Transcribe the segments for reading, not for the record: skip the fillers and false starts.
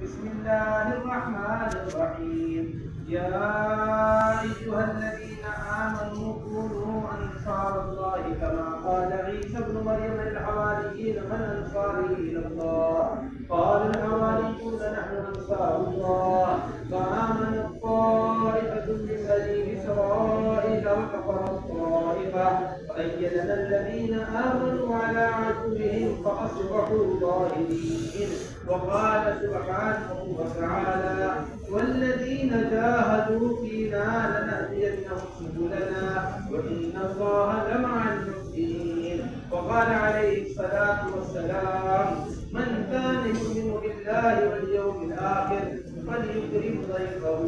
بسم الله الرحمن الرحيم يا أيها الذين آمنوا كونوا أنصار الله كما قال عيسى ابن مريم للحواريين من أنصاري إلى الله قال الحواريون نحن أنصار الله فآمنت طائفة من بني إسرائيل وكفرت طائفة فأيدنا الذين آمنوا على عدوهم فأصبحوا ظاهرين. وقال سبحانه وتعالى والذين جاهدوا فينا لنهدينهم سبلنا وإن الله لمع المحسنين. وقال عليه الصلاة والسلام من كان يؤمن بالله واليوم الآخر فليكرم ضيفه.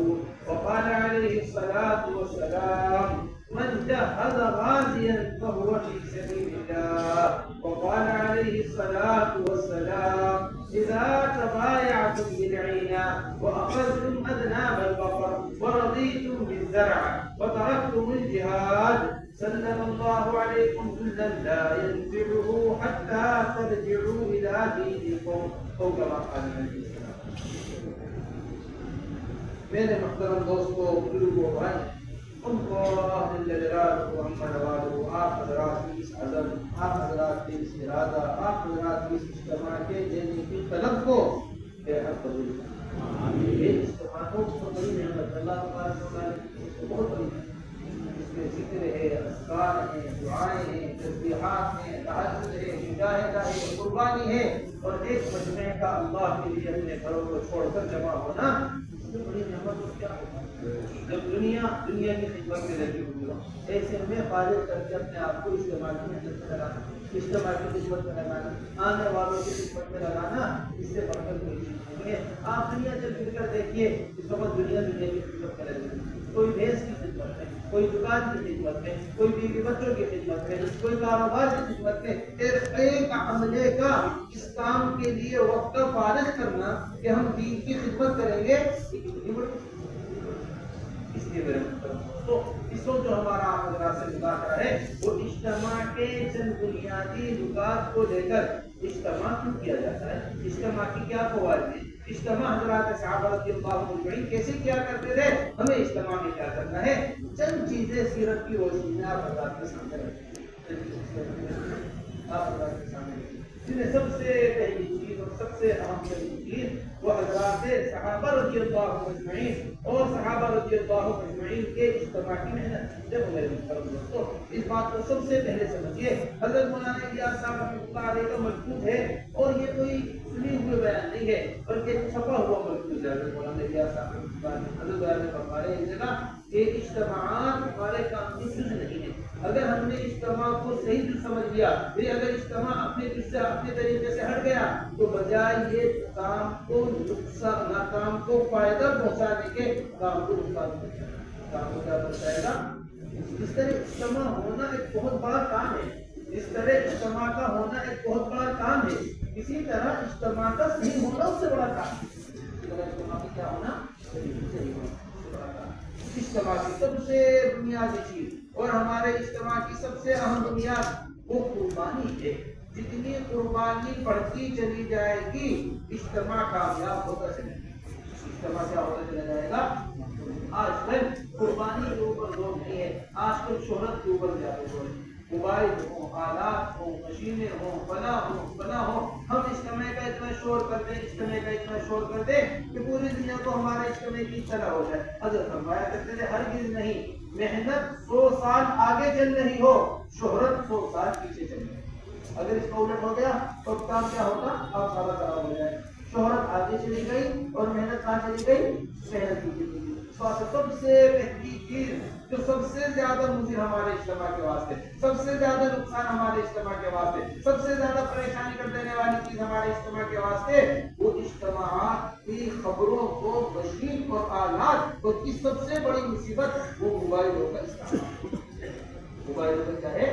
وقال عليه الصلاة والسلام من جهز غازيا فهو في سبيل الله. وقال عليه الصلاة والسلام إذا تبايعتم بالعينة وأخذتم أذناب البقر ورضيتم بالزرع وتركتم الجهاد سلم الله عليكم ذلا لا ينزعه حتى ترجعوا إلى دينكم أو كما قال النبي صلى الله عليه وسلم. میرے محترم دوستو، بزرگوں، بھائی، اللہ جل جلالہ و عظم جلالہ، آپ حضرات کی اس عزم، آپ حضرات کے اس ارادہ، آپ حضرات کی اس اجتماع کے دینے کی طلب کو بے حد قبول کریں. یہ اجتماع کو بہت بڑی نعمت اللہ تبارک و تعالیٰ کی بہت بڑی نعمت. اس میں ذکر ہے، اذکار ہیں، دعائیں ہیں، تسبیحات ہیں، تہجد ہے، مجاہدہ ہے، قربانی ہے، اور ایک مجمع کا اللہ کے لیے اپنے گھروں کو چھوڑ کر جمع ہونا، اس سے بڑی نعمت اور کیا ہوگا. جب دنیا کی خدمت میں لگی ہوئی ہو، ایسے میں فارغ کر کے اپنے آپ کو اجتماع کی خدمت میں لگانا، اجتماع کی خدمت میں لگانا، آنے والوں کی خدمت میں لگانا، اس سے بڑھ کر کوئی چیز نہیں ہے. آپ دنیا سے پھر کر دیکھیے، اس وقت دنیا کی خدمت میں لگی، کوئی بھینس کی خدمت میں، کوئی دکان کی خدمت میں، کوئی بیوی بچوں کی خدمت میں، کوئی کاروبار کی خدمت میں. ایک عملے کا اس کام کے لیے وقت فارغ کرنا کہ ہم دین کی خدمت کریں گے، اس لیے میرے تو اس وقت جو ہمارا حضرات سے مذاکرہ ہے وہ اجتماع کے چند بنیادی نکات کو لے کر اجتماع کیوں کیا جاتا ہے، اجتماع کی کیا فوائد ہیں، اجتماع حضرات صحابہ رضی اللہ عنہم کیسے کیا کرتے تھے، ہمیں اجتماع میں کیا کرنا ہے. چند چیزیں سیرت کی روشنی میں آپ حضرات کے سامنے رکھیں. جن میں سب سے پہلی چیز اور سب سے اہم چیز وہ حضرات صحابہ رضی اللہ اجمعین اور صحابہ رضی اللہ اجمعین کے اجتماع کی محنت. جب میرے محترم دوستو اس بات کو سب سے پہلے سمجھیے، حضرت مولانا الیاس صاحب رحمۃ اللہ علیہ کا مکتوب ہے اور یہ کوئی سنی ہوئے بیان نہیں ہے بلکہ چھپا ہوا مکتوب ہے. حضرت مولانا الیاس صاحب رحمۃ اللہ علیہ حضرت بیان فرما رہے ہیں اس جگہ کہ اجتماعات ہمارے کام کی جز نہیں ہے. اگر ہم نے اجتماع کو صحیح جز سمجھ لیا، اگر اجتماع اپنے جز سے اپنے طریقے سے ہٹ گیا تو بجائے یہ کام کو ناکام کو فائدہ پہنچانے کے کام کو نقصان پہنچائے گا. کام کو کیا پہنچائے گا؟ اس طرح اجتماع ہونا ایک بہت بڑا کام ہے. اس طرح اجتماع کا ہونا ایک بہت بڑا کام ہے. اسی طرح اجتماع کا صحیح ہونا اس سے بڑا کام ہے. اجتماع کا کیا ہونا؟ صحیح ہونا. اجتماع کی سب سے بنیادی چیز اور ہمارے اجتماع کی سب سے اہم بنیاد وہ قربانی ہے. جتنی قربانی بڑھتی چلی جائے گی اجتماع کامیاب ہوتا چلے گا. اجتماع کیا ہوتا چلا جائے گا؟ آج کل قربانی کے اوپر زور نہیں ہے، آج کل شہرت کے اوپر زیادہ زور ہے. موبائل ہوں، آلات ہوں، مشینیں ہوں، فلاں ہو، ہم اجتماع کا اتنا شور کر دیں کہ پوری دنیا کو ہمارے اجتماع کی طرح ہو جائے. حضرت فرمایا کرتے تھے ہرگز نہیں، محنت 100 سال آگے چل رہی ہو، شہرت 100 سال پیچھے چل رہی ہے. اگر اس کا الٹ ہو گیا تو کام کیا ہوگا؟ اب سارا خراب ہو جائے. شہرت آگے چلی گئی اور محنت کہاں چلی گئی؟ محنت کی چلی گئی. سب سے پہلی چیز جو سب سے زیادہ مضر ہمارے اجتماع کے واسطے، سب سے زیادہ نقصان ہمارے اجتماع کے واسطے، سب سے زیادہ پریشانی کر دینے والی چیز ہمارے اجتماع کے واسطے وہ اجتماعات کی خبروں کو مشین اور آلات اور کی سب سے بڑی مصیبت وہ موبائلوں کا استعمال. موبائلوں کا کیا ہے؟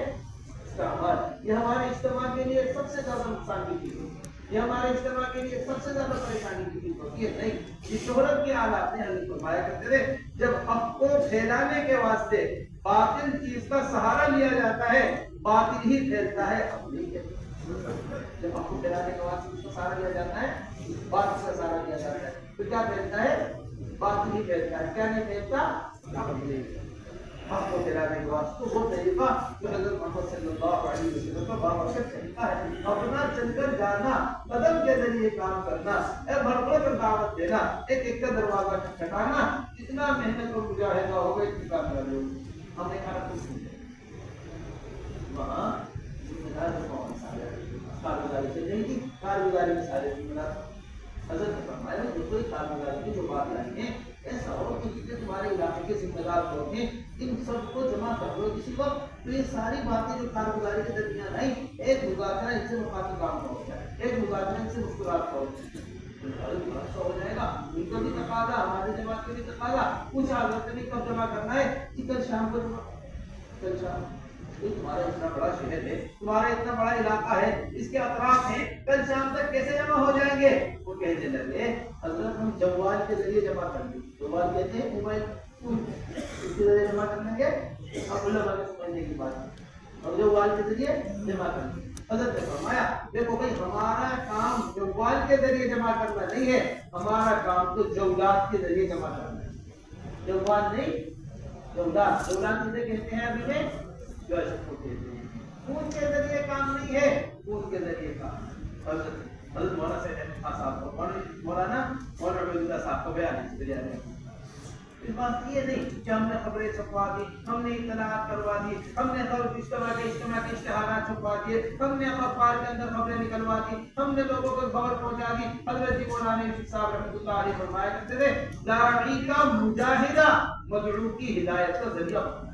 استعمال. یہ ہمارے اجتماع کے لیے سب سے زیادہ نقصان کی چیز ہے. یہ ہمارے اجتماع کے لیے سب سے زیادہ پریشانی کی چیز ہوتی ہے. نہیں، یہ شہرت کے آلات نے حضرت فرمایا کرتے تھے جب حق کو پھیلانے کے واسطے باطل چیز کا سہارا لیا جاتا ہے باطل ہی پھیلتا ہے، حق نہیں پھیلتا. جب حق کو پھیلانے کے واسطے اس کا سہارا لیا جاتا ہے باطل کا سہارا لیا پہننا جاتا ہے تو کیا پہنتا ہے؟ باطل ہی پہنتا ہے. کیا نہیں پہنتا؟ حق کو دلانے کے واسطے وہ طریقہ جو حضرت محمد صلی اللہ علیہ وسلم کا بابرکت طریقہ ہے. اپنا چل کر جانا، قدم کے ذریعے کام کرنا، بڑھ بڑھ کر دعوت دینا، ایک ایک کا دروازہ کھٹکھٹانا، جتنا محنت اور مجاہدہ ہوگا اتنی کامیابی ہوگی. ہم نے کہا کچھ نہیں وہاں کارگزاری چل رہی تھی، کارگزاری میں سارے حضرت نے فرمایا جو کوئی کارگزاری کی جو بات لائیں گے ایسا ہو کہ جتنے تمہارے علاقے کے ذمہ دار لوگ ہیں ان سب کو جمع کر لو کسی وقت، تو یہ ساری باتیں جو کارگزاری کے درمیان آئی ایک مذاکرہ ان سے مفاہمی کام کا ہوتا ہے، ایک مذاکرہ ان سے مشکلات کا ہوتا ہے. ہو جائے گا ان کو بھی تقاضا، ہمارے جماعت کے بھی تقاضا، کچھ حضرت نے کب جمع کرنا ہے کہ کل شام کو جمع، کل شام. تمہارا اتنا بڑا شہر ہے، تمہارا اتنا بڑا علاقہ ہے، اس کے اطراف ہیں، کل شام تک کیسے جمع ہو جائیں گے؟ وہ کہنے لگے حضرت ہم جوال کے ذریعے جمع کر دیں. جوال کہتے ہیں موبائل، اس کے ذریعے جمع کرنے کے اب اللہ والے سمجھنے کی بات ہے، اور جوال کے ذریعے جمع کر دیں. حضرت نے فرمایا دیکھو بھائی ہمارا کام جوال کے ذریعے جمع کرنا نہیں ہے، ہمارا کام تو جولات کے ذریعے جمع کرنا ہے. جوال نہیں، جولات. جولات جسے کہتے ہیں ابھی میں خون کے ذریعے کام نہیں ہے، خون کے ذریعے کام. حضرت مولانا صاحب کو مولانا عبید اللہ صاحب کو بیان ہے. اس بات یہ نہیں کہ ہم نے خبریں چھپوا دی، ہم نے اطلاعات کروا دی، ہم نے اجتماع کے اشتہارات چھپوا دیے، ہم نے اخبار کے اندر خبریں نکلوا دی، ہم نے لوگوں کو خبر پہنچا دی. حضرت مولانا صاحب رحمۃ اللہ علیہ فرمایا کرتے تھے داعی کا مجاہدہ مدعو کی ہدایت کا ذریعہ ہوتا ہے.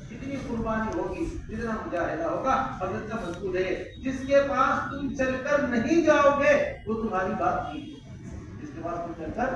جتنی قربانی ہوگی، جتنا مجاہدہ ہوگا، حضرت کا مذکور ہے جس کے پاس تم چل کر نہیں جاؤ گے وہ تمہاری بات نہیں ہے، جس کے پاس تم چل کر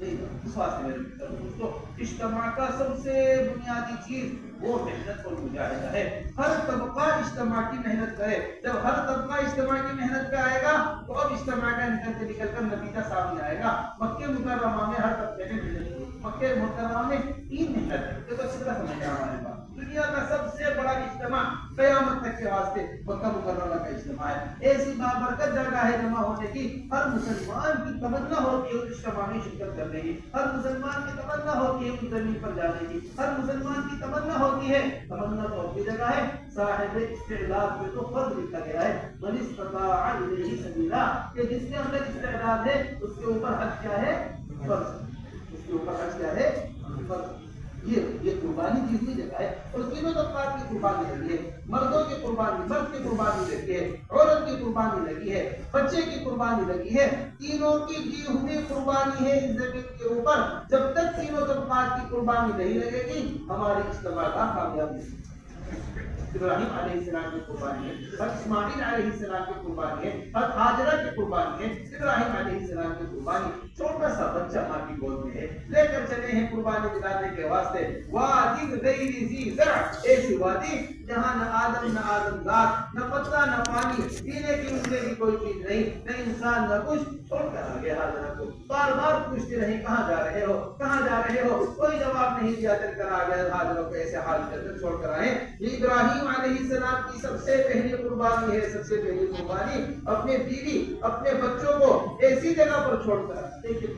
نہیں جاؤ. اس واسطے میرے دوستو اجتماع کا سب سے بنیادی چیز وہ محنت اور مجاہدہ ہے. ہر طبقہ اجتماع کی محنت کرے. جب ہر طبقہ اجتماع کی محنت پہ آئے گا تو اب اجتماع کا نکل کر نتیجہ سامنے آئے گا. مکہ مکرمہ میں ہر طبقے نے محنت کی، مکہ مکرمہ میں تین محنت. دیکھو سیدھا سمجھنا ہمارے پاس دنیا کا سب سے بڑا اجتماع قیامت تک کے واسطے مکہ مکرمہ کا اجتماع ہے. ایسی بابرکت جگہ ہے جمع ہونے کی، ہر مسلمان کی تمنا ہوتی ہے اس اجتماع میں شرکت کرنے کی، ہر مسلمان کی تمنا ہوتی ہے اس زمین پر جانے کی، ہر مسلمان کی تمنا ہوتی ہے. تمنا تو کی جگہ ہے، صاحب استعداد پہ تو فرض لکھا گیا ہے من استطاع الیہ سبیلا کہ جس کے اندر استعداد ہے اس کے اوپر حج کیا ہے؟ فرض. اس کے اوپر حج کیا ہے؟ فرض. یہ قربانی کی ہوئی جگہ ہے. اور تینوں طبقات کی قربانی لگی ہے. مردوں کی قربانی، مرد کی قربانی لگی ہے، عورت کی قربانی لگی ہے، بچے کی قربانی لگی ہے. تینوں کی دی ہوئی قربانی ہے اس زمین کے اوپر. جب تک تینوں طبقات کی قربانی نہیں لگے گی ہماری اجتماع کا کامیابی. ابراہیم علیہ السلام کی قربانی ہے، حضرت اسماعیل علیہ السلام کی قربانی ہے، حضرت ہاجرہ کی قربانی ہے، ابراہیم علیہ السلام کی قربانی. چھوٹا سا بچہ ماں کی گود میں ہے، لے کر چلے ہیں قربانی دلانے کے واسطے. وادی غیر ذی زرع، ایسی وادی جہاں نہ آدم نہ آدم ذات، نہ پتہ نہ پانی، پینے کی ملنے کی کوئی چیز نہیں، نہ انسان نہ کچھ. چھوڑ کر آ گیا حاجرہ کو. بار بار پوچھتے رہے کہاں جا رہے ہو، کہاں جا رہے ہو، کوئی جواب نہیں دیا. چل کر آ گیا حاجرہ کو ایسے حال کر چھوڑ کر آئے. یہ ابراہیم علیہ السلام کی سب سے پہلی قربانی ہے. سب سے پہلی قربانی اپنے بیوی اپنے بچوں کو ایسی جگہ پر چھوڑ کر. دیکھیے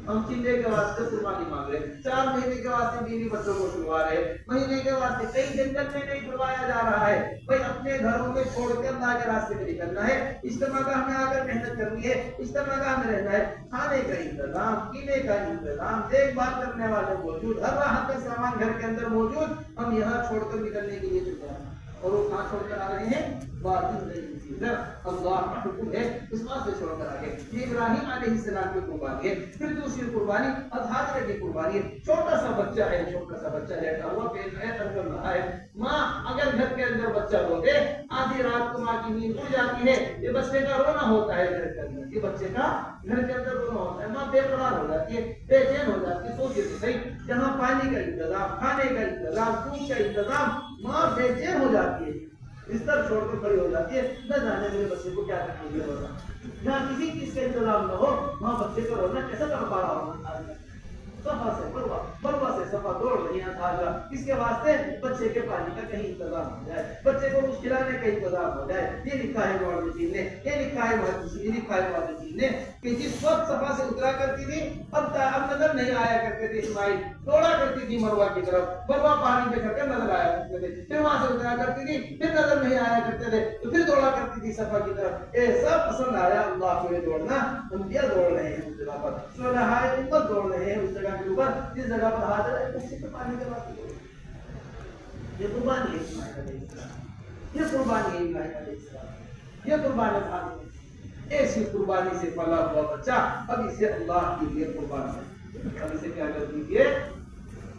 ہم چندے کے واسطے قربانی مانگ رہے، 4 مہینے کے واسطے بیوی بچوں کو چھڑوا رہے، مہینے کے واسطے کئی جنگل میں نہیں چھڑوایا جا رہا ہے. بھائی اپنے گھروں میں چھوڑ کے اللہ کے راستے میں نکلنا ہے. اجتماع کا ہمیں آ کر محنت کرنی ہے، اجتماع کا ہمیں رہنا ہے. کھانے کا انتظام، پینے کا انتظام، دیکھ بھال کرنے والے موجود، ہر راحت کا سامان گھر کے اندر موجود. ہم یہاں چھوڑ کر نکلنے کے لیے چل رہے ہیں اور وہ کہاں چھوڑ کر آ رہے ہیں؟ اللہ کا حکم ہے اس بات سے چھوڑ کر آگے. یہ ابراہیم علیہ السلام کی قربانی ہے. پھر دوسری قربانی ہاجرہ کی قربانی ہے. چھوٹا سا بچہ ہے، چھوٹا سا بچہ لیٹا ہوا پیٹ میں درد کر رہا ہے. ماں اگر گھر کے اندر بچہ رو دے، آدھی رات کو ماں کی نیند اڑ جاتی ہے. یہ بچے کا رونا ہوتا ہے گھر کے اندر، یہ بچے کا گھر کے اندر رونا ہوتا ہے. ماں بے قرار ہو جاتی ہے، بے چین ہو جاتی ہے. سوچے تو صحیح، جہاں پانی کا انتظام، کھانے کا انتظام، دودھ کا انتظام، ماں بے چین ہو جاتی ہے، بستر چھوڑ کر کھڑی ہو جاتی ہے. نہ جانے میرے بچے کو کیا تکلیف ہوگا. جہاں کسی چیز کا انتظام نہ ہو وہاں بچے کا رونا کیسا تڑپا رہا ہوگا. صفا سے مروا، مروا سے صفا دوڑ رہی ہیں حاجرہ. اس کے واسطے بچے کے پانی کا کہیں انتظام ہو جائے، بچے کو کچھ کھلانے کا انتظام ہو جائے. یہ لکھا ہے مولوی نے، یہ لکھا ہے محدثین نے، یہ لکھا ہے محدثین نے کہ جس وقت صفا سے اترا کرا کرتی تھی، اب نظر نہیں آیا کرتے تھے اسماعیل، دوڑا کرتی تھی مروہ کی طرف، مروہ پانی پہ چڑھ کر نظر آیا کرتے تھے، پھر وہاں سے اترا کرتی تھی، پھر نظر نہیں آیا کرتے تھے تو پھر دوڑا کرتی تھی صفا کی طرف۔ ایسا پسند آیا اللہ کو یہ دوڑنا، انبیاء دوڑ رہے ہیں اس جگہ پر، صلحاء امت دوڑ رہے ہیں اس جگہ کے اوپر جس جگہ پر حاضر ہے اسی پہ پانی کا واسطہ۔ یہ قربانی ہے اسماعیل علیہ السلام، یہ قربانی ہے ابراہیم علیہ السلام، یہ قربانی ہے۔ ایسی قربانی سے پلا ہوا بچہ اب اسے اللہ کے لیے قربان ہے، اب اسے کیا کر دیجیے،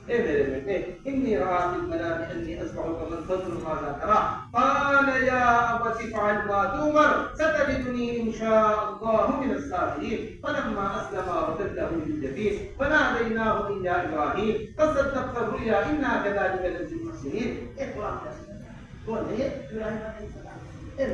اے میرے بیٹے انی رأى في المنام انی اذبحک فانظر ماذا ترى قال یا ابت افعل ما تؤمر ستجدنی ان شاء اللہ من الصابرین فلما اسلما وتله للجبین فنادیناه ان یا ابراہیم قد صدقت الرؤیا انا كذلك نجزي المحسنین۔ ایک قرآن کون ہے ابراہیم علیہ السلام؟ اے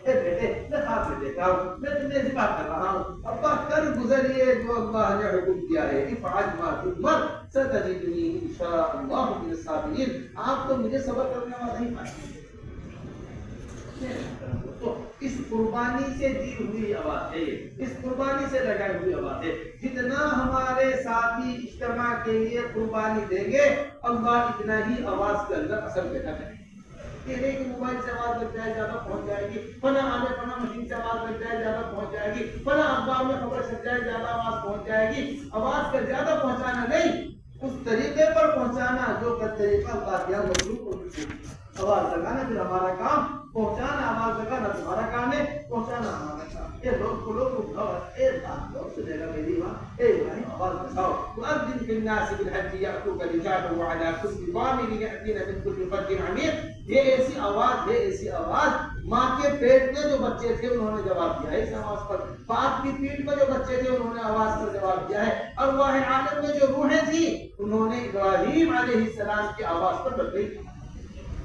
بیٹے میں خواب میں دیکھا ہوں، میں تمہیں ذبح کر رہا ہوں، ابا کر گزریے جو اللہ نے حکم دیا ہے، افعل ما تؤمر ستجدنی ان شاء اللہ من الصابرین۔ آپ تو مجھے صبر کرنے والا نہیں پائیں گے۔ تو اس قربانی سے دی ہوئی آواز ہے، اس قربانی سے لگائی ہوئی آواز ہے۔ جتنا ہمارے ساتھی اجتماع کے لیے قربانی دیں گے اللہ اتنا ہی آواز کے اندر اثر پیدا کرے گا۔ یہ نہیں کہ موبائل سے آواز لگ جائے زیادہ پہنچ جائے گی، فلاں آنے فلاں مشین سے آواز لگ جائے زیادہ پہنچ جائے گی، فلاں اخبار میں خبر چھپ جائے زیادہ آواز پہنچ جائے گی۔ آواز کا زیادہ پہنچانا نہیں، اس طریقے پر پہنچانا جو کا طریقہ اللہ کیا مخلوق کو آواز لگانا پھر ہمارا کام، پہنچانا آواز لگانا تمہارا کام ہے، پہنچانا ہمارا کام۔ یہ لوگ اے بات لوگ سنے گا میری ماں، اے بھائی آواز بتاؤ، وَأَذِّن فِي النَّاسِ بِالْحَجِّ يَأْتُوكَ رِجَالًا وَعَلَىٰ كُلِّ ضَامِرٍ يَأْتِينَ مِنْ كُلِّ فَجٍّ عَمِيقٍ۔ یہ ایسی آواز ہے، ایسی آواز ماں کے پیٹ میں جو بچے تھے انہوں نے جواب دیا ہے اس آواز پر، باپ کی پیٹ میں جو بچے تھے انہوں نے آواز پر جواب دیا ہے، ارواح عالم میں جو روحیں تھی انہوں نے ابراہیم علیہ السلام کی آواز پر لبیک کہا۔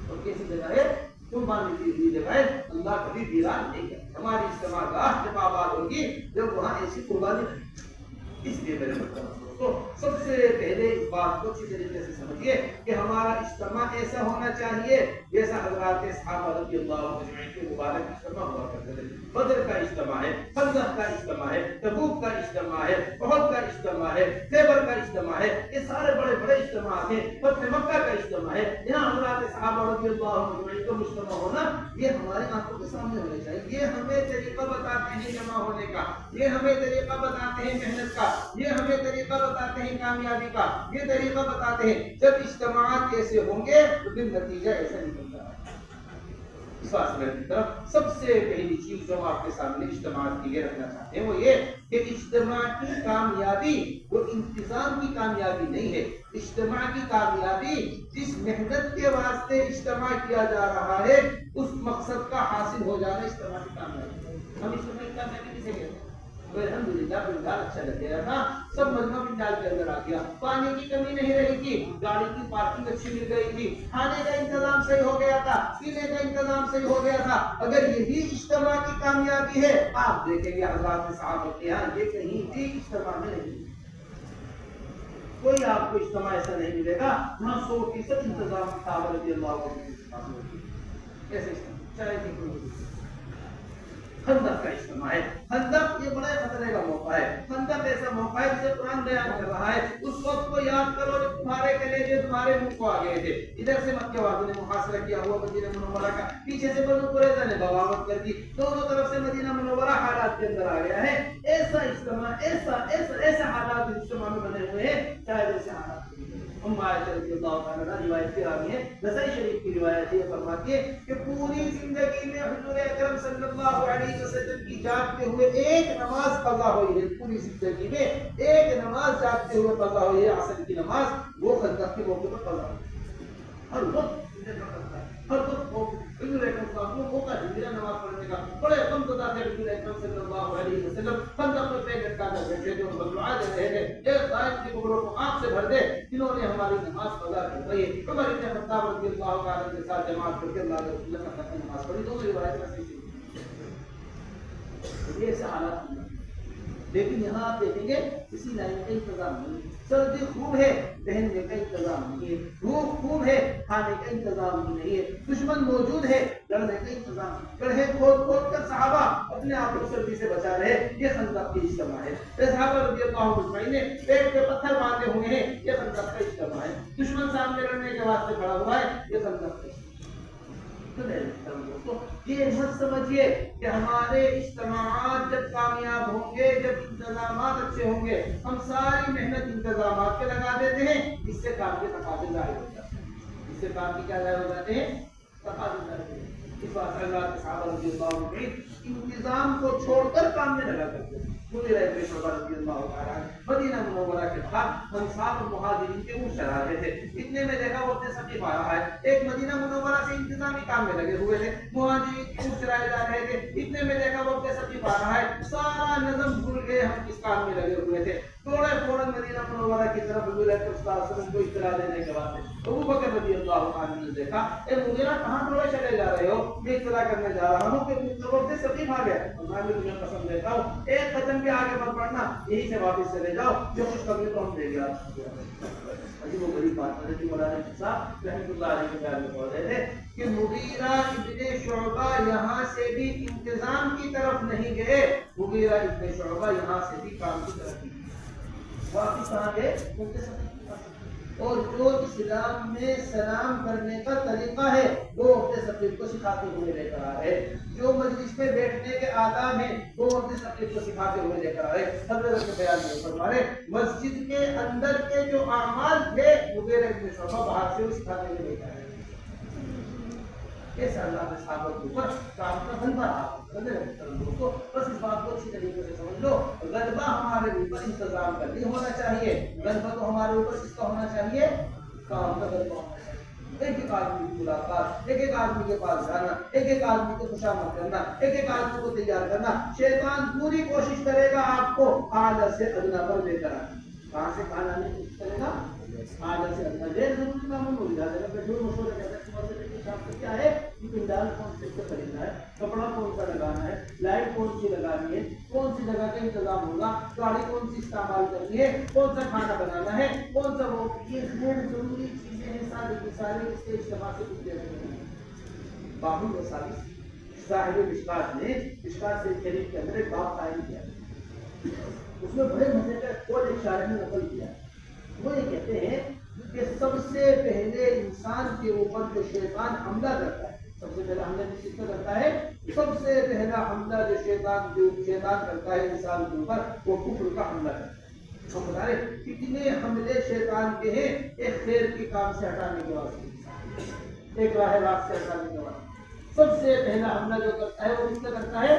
اور کیسی جگہ ہے؟ قربانی کی ہوئی جگہ ہے، اللہ کبھی ویران نہیں کرتا۔ ہماری اجتماع گاہ جب آباد ہوگی جب وہاں ایسی قربانی نہیں۔ اس لیے میرے تو سب سے پہلے اس بات کو اچھی طریقے سے سمجھیے کہ ہمارا اجتماع ایسا ہونا چاہیے جیسا حضرات صحابہ رضی اللہ عنہم کے مبارک اجتماع ہوا کرتے تھے۔ بدر کا اجتماع ہے، خندق کا اجتماع ہے، تبوک کا اجتماع ہے، احد کا اجتماع ہے، خیبر کا اجتماع ہے، یہ سارے بڑے بڑے اجتماعات ہیں۔ فتح مکہ کا اجتماع ہے، یہاں حضرات صحابہ رضی اللہ عنہم کا اجتماع ہونا یہ ہمارے آنکھوں کے سامنے ہونا چاہیے۔ یہ ہمیں طریقہ بتاتے ہیں جمع ہونے کا، یہ ہمیں طریقہ بتاتے ہیں محنت کا، یہ ہمیں طریقہ بتاتے ہیں کامیابی کا، یہ طریقہ بتاتے ہیں۔ جب اجتماعات ایسے ہوں گے تو پھر نتیجہ ایسا نکلتا ہے۔ اس واسطے کی طرف سب سے پہلی چیز جو آپ کے سامنے اجتماعات کے لیے رکھنا چاہتے ہیں وہ یہ کہ اجتماع کی کامیابی وہ انتظام کی کامیابی نہیں ہے۔ اجتماع کی کامیابی جس محنت کے واسطے اجتماع کیا جا رہا ہے اس مقصد کا حاصل ہو جانا اجتماع کی کامیابی۔ ہم اجتماع کی کامیابی کسے کہتے ہیں؟ الحمدللہ پنڈال اچھا لگ گیا تھا، سب مجمع پنڈال کے اندر آ گیا، پانی کی کمی نہیں رہی تھی، گاڑی کی پارکنگ اچھی مل گئی تھی، کھانے کا انتظام صحیح ہو گیا تھا، پینے کا انتظام صحیح ہو گیا تھا۔ اگر یہی اجتماع کی کامیابی ہے آپ دیکھیں گے حضرات صحابہ کے یہاں یہ کہیں بھی اجتماع میں نہیں، کوئی آپ کو اجتماع ایسا نہیں ملے گا جہاں 100% انتظام صحابہ رضی اللہ عنہ ایسے چاہے خندق کا اجتماع ہے۔ خندق یہ بڑے خطرے کا موقع ہے، خندق ایسا موقع ہے جسے قرآن بیان کر رہا ہے۔ اس وقت کو یاد کرو جب تمہارے کلیجے تمہارے منہ کو آ گئے تھے، ادھر سے مکہ والوں نے محاصرہ کیا ہوا مدینہ منورہ کا، پیچھے سے بنو قریظہ نے بغاوت کر دی، دونوں طرف سے مدینہ منورہ حالات کے اندر آ گیا ہے۔ ایسا اجتماع ایسا حالات اجتماع میں بنے ہوئے ہیں شاید ایسے حالات عائشہ رضی اللہ تعالیٰ عنہ روایت کی راوی ہے، نسائی شریف کی روایت یہ فرماتی ہے کہ پوری زندگی میں حضور اکرم صلی اللہ علیہ وسلم کی جاگتے ہوئے ایک نماز قضا ہوئی ہے، پوری زندگی میں ایک نماز جاگتے ہوئے قضا ہوئی ہے، عصر کی نماز، وہ خندق کے موقع پر قضا ہوئی ہے۔ ہر وقت حضور اکرم صلی اللہ علیہ وسلم موقع ہے نماز پڑھنے کا، بڑے غم زدہ تھے حضور اکرم صلی اللہ علیہ وسلم، خندق میں پیر لٹکا کر بیٹھے تھے، ان کو دعا دے رہے تھے، ایک قائد کی قبروں کو آنکھ سے بھر دے جنہوں نے ہماری نماز قضا کی ہوئی ہے۔ عمر بن خطاب رضی اللہ تعالیٰ کے ساتھ جماعت کر کے اللہ کے رسول اللہ کی نماز پڑھی، دونوں روایت میں صحیح ہے۔ یہ ایسے حالات لیکن یہاں آپ دیکھیں گے کسی لائن کا انتظام نہیں. سردی خوب ہے، پہننے کا انتظام نہیں ہے. بھوک خوب ہے، کھانے کا انتظام نہیں ہے. دشمن موجود ہے، لڑنے کا انتظام. گڑھے کھود کھود کر صحابہ اپنے آپ کو سردی سے بچا رہے. یہ خندق کی اجتماع ہے. صحابہ رضی اللہ عنہ نے پیٹ پہ پتھر باندھے ہوئے ہیں. یہ خندق کا اجتماع ہے. دشمن سامنے لڑنے کے واسطے کھڑا ہوا ہے. یہ خندق کا. یہ مت سمجھیے کہ ہمارے اجتماعات جب کامیاب ہوں گے، جب انتظامات اچھے ہوں گے، ہم ساری محنت انتظامات کے لگا دیتے ہیں، اس سے کام کے تقاضے ظاہر ہو جاتے ہیں. اس سے کام کی کیا ظاہر ہو جاتے ہیں؟ تقاضے ظاہر ہوتے ہیں. اس بات اللہ کے صحابہ رضی اللہ عنہ انتظام کو چھوڑ کر کام میں لگا کرتے ہیں. مدینہ منورہ کے بعد انصار اور مہاجرین کے منہ چلا رہے تھے. اتنے میں دیکھا وہ اپنے سب پا رہا ہے. ایک مدینہ منورہ سے انتظامی کام میں لگے ہوئے تھے، مہاجرین کے منہ چلائے جا رہے تھے. اتنے میں دیکھا وہ اپنے سب پا رہا ہے. سارا نظم بھول گئے، ہم کس کام میں لگے ہوئے تھے. تھوڑے فوراً مدینہ منورہ کی طرف حضور اکرم صلی اللہ علیہ وسلم کو اطلاع دینے کے بعد ابو بکر رضی اللہ عنہ نے دیکھا، اے مغیرہ کہاں تھوڑے چلے جا رہے ہو؟ میں اطلاع کرنے جا رہا ہوں کہ مطلب سے سبھی بھاگ گئے. میں تمہیں قسم دیتا ہوں ایک قدم بھی آگے مت بڑھنا، یہی سے واپس چلے جاؤ. جو خوشخبری تو ہم دے گیا. عجیب و غریب بات ہے کہ مولانا صاحب رحمۃ اللہ علیہ کے بیان میں پڑھ رہے تھے کہ مغیرہ ابن شعبہ یہاں سے بھی انتظام کی طرف نہیں گئے. مغیرہ ابن شعبہ یہاں سے بھی کام کی طرف گئے. واپس کہاں گئے؟ اور جو اسلام میں سلام کرنے کا طریقہ ہے وہ اپنے سفیر کو سکھاتے ہوئے لے کر آ رہے. جو مجلس میں بیٹھنے کے آداب ہیں وہ اپنے سفیر کو سکھاتے ہوئے لے کر آ رہے. حضرت کے بیان میں فرما رہے مسجد کے اندر کے جو اعمال تھے مغیرہ ابن شعبہ باہر سے وہ سکھاتے ہوئے لے کر آئے. ایسا اللہ کے صحابہ کے اوپر کام کا بنتا رہا. دوستو بس اس بات کو اچھی طریقے سے سمجھ لو. غلبہ ہمارے اوپر انتظام کا نہیں ہونا چاہیے. غلبہ تو ہمارے اوپر کس کا ہونا چاہیے؟ کام کا غلبہ ہونا چاہیے. ایک ایک آدمی کی ملاقات، ایک ایک آدمی کے پاس جانا، ایک ایک آدمی کو خوشامد کرنا، ایک ایک آدمی کو تیار کرنا. شیطان پوری کوشش کرے گا آپ کو اعلیٰ سے ادنا پر لے کر آنا. کہاں سے کہاں لانے کی کوشش کرے گا؟ اعلیٰ سے ادنا. غیر ضروری کاموں میں الجھا دے گا. بیٹھے مشورہ کرتے ہیں کیا ہے کہ پنڈال کون سے خریدنا ہے، کپڑا کون سا لگانا ہے، لائٹ کون سی لگانی ہے، کون سی جگہ کا انتظام ہوگا، گاڑی کون سی استعمال کرنی ہے، کون سا کھانا بنانا ہے، کون سا وہ. یہ غیر ضروری چیزیں ہیں ساری کی ساری. اس کے اجتماع سے کچھ دیر نہیں. بابو وساوی صاحب مشکات نے مشکات سے شریف کے اندر ایک باب قائم کیا. اس میں بڑے مزے کا قول ایک شاعر نے نقل کیا. وہ یہ کہتے ہیں کہ سب سے پہلے انسان کے اوپر جو شیطان حملہ کرتا ہے، سب سے پہلا حملہ کس کا کرتا ہے؟ سب سے پہلا حملہ جو شیطان کرتا ہے انسان کے اوپر وہ کفر کا حملہ کرتا ہے. ہم بتا رہے کتنے حملے شیطان کے ہیں ایک خیر کے کام سے ہٹانے کے واسطے، ایک راہ راست سے ہٹانے کے واسطے. سب سے پہلا حملہ جو کرتا ہے وہ کس کا کرتا ہے؟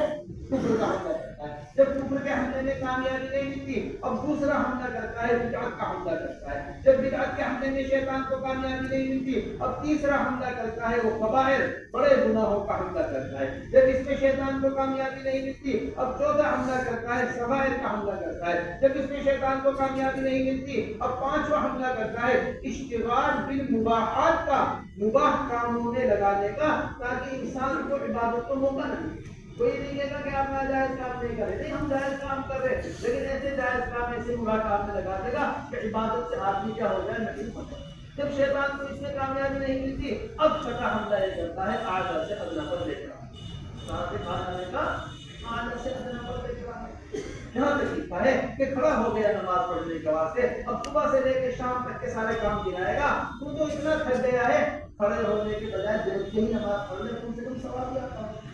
کفر کا حملہ کرتا ہے. جب کفر کے حملے میں کامیابی نہیں ملتی اب دوسرا حملہ کرتا ہے، بدعت کا حملہ کرتا ہے. جب بدعت کے حملے میں شیطان کو کامیابی نہیں ملتی اب تیسرا حملہ کرتا ہے، وہ کبائر بڑے گناہوں کا حملہ کرتا ہے. جب اس میں شیطان کو کامیابی نہیں ملتی اب چوتھا حملہ کرتا ہے، صغائر کا حملہ کرتا ہے. جب اس میں شیطان کو کامیابی نہیں ملتی اب پانچواں حملہ کرتا ہے اشتغال بالمباحات کا، مباح کاموں میں لگانے کا، تاکہ انسان کو عبادت کو موقع نہ ملے. کوئی نہیں کہتا کہ آپ ناجائز کام نہیں کریں. نہیں، ہم جائز کام کر رہے ہیں لیکن ایسے جائز کام ایسے مباح کام میں لگا دے گا کہ عبادت سے آدمی کیا ہو جائے، نہیں ہو جائے. جب شیطان کو اس میں کامیابی نہیں ملتی اب چھٹا حملہ یہ کرتا ہے اعلیٰ سے ادنا پر لے کر آنا. کہاں سے کہاں جانے کا؟ اعلیٰ سے ادنا پر لے کر آنا. یہاں پہ لکھا ہے کہ کھڑا ہو گیا نماز پڑھنے کے واسطے. اب صبح سے لے کے شام تک کے سارے کام گرائے گا. تو اتنا تھک گیا ہے کھڑے ہونے کے بجائے دیکھ کے ہی نماز پڑھ لے، کم سے کم ثواب بھی آتا ہے.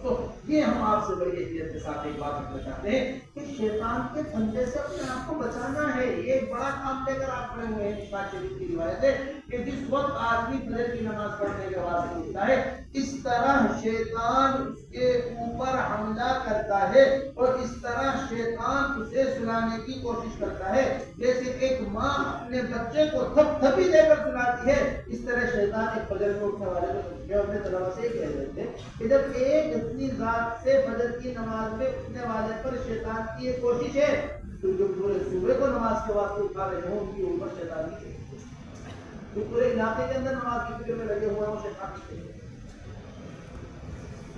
تو یہ ہم آپ سے بڑی احتیاط کے ساتھ ایک بات رکھنا چاہتے ہیں کہ شیطان کے پھندے سے اپنے آپ کو بچانا ہے. یہ ایک بڑا کام لے کر آپ کھڑے ہوئے ہیں. مشکات شریف کی روایت ہے کہ جس وقت آدمی فجر کی نماز پڑھنے کے واسطے اٹھتا ہے اس طرح شیطان اس کے اوپر حملہ کرتا ہے اور اس طرح شیطان اسے سلانے کی کوشش کرتا ہے. جیسے ایک ماں اپنے بچے کو تھپ تھپی دے کر سلاتی ہے، اس طرح شیطان ایک فجر میں اٹھنے والے کو اپنے طلبہ سے کہہ رہے تھے کہ جب ایک اپنی ذات سے فجر کی نماز میں اٹھنے والے پر شیطان کی یہ کوشش ہے تو جو پورے صوبے کو نماز کے واسطے اٹھا رہے ہوں ان کے اوپر شیطان کی ہے. جو پورے علاقے کے اندر نماز کی فکر میں لگے ہوئے ہیں وہ شیطان کی ہے.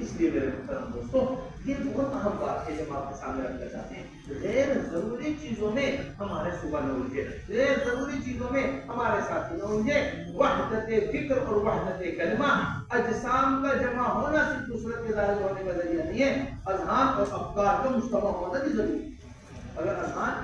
اس لیے میرے محترم دوستوں یہ بہت اہم بات ہے جب آپ کے سامنے رکھنا چاہتے ہیں. غیر ضروری چیزوں میں ہمارے صبح نہ الجھے, غیر ضروری چیزوں میں ہمارے ساتھی نہ الجھے. وحدت فکر اور وحدت کلمہ, اجسام کا جمع ہونا صرف نصرت کے ظاہر ہونے کا ذریعہ نہیں ہے, اذہان اور افکار کا مجتمع ہونا بھی ضروری ہے. اگر اذہان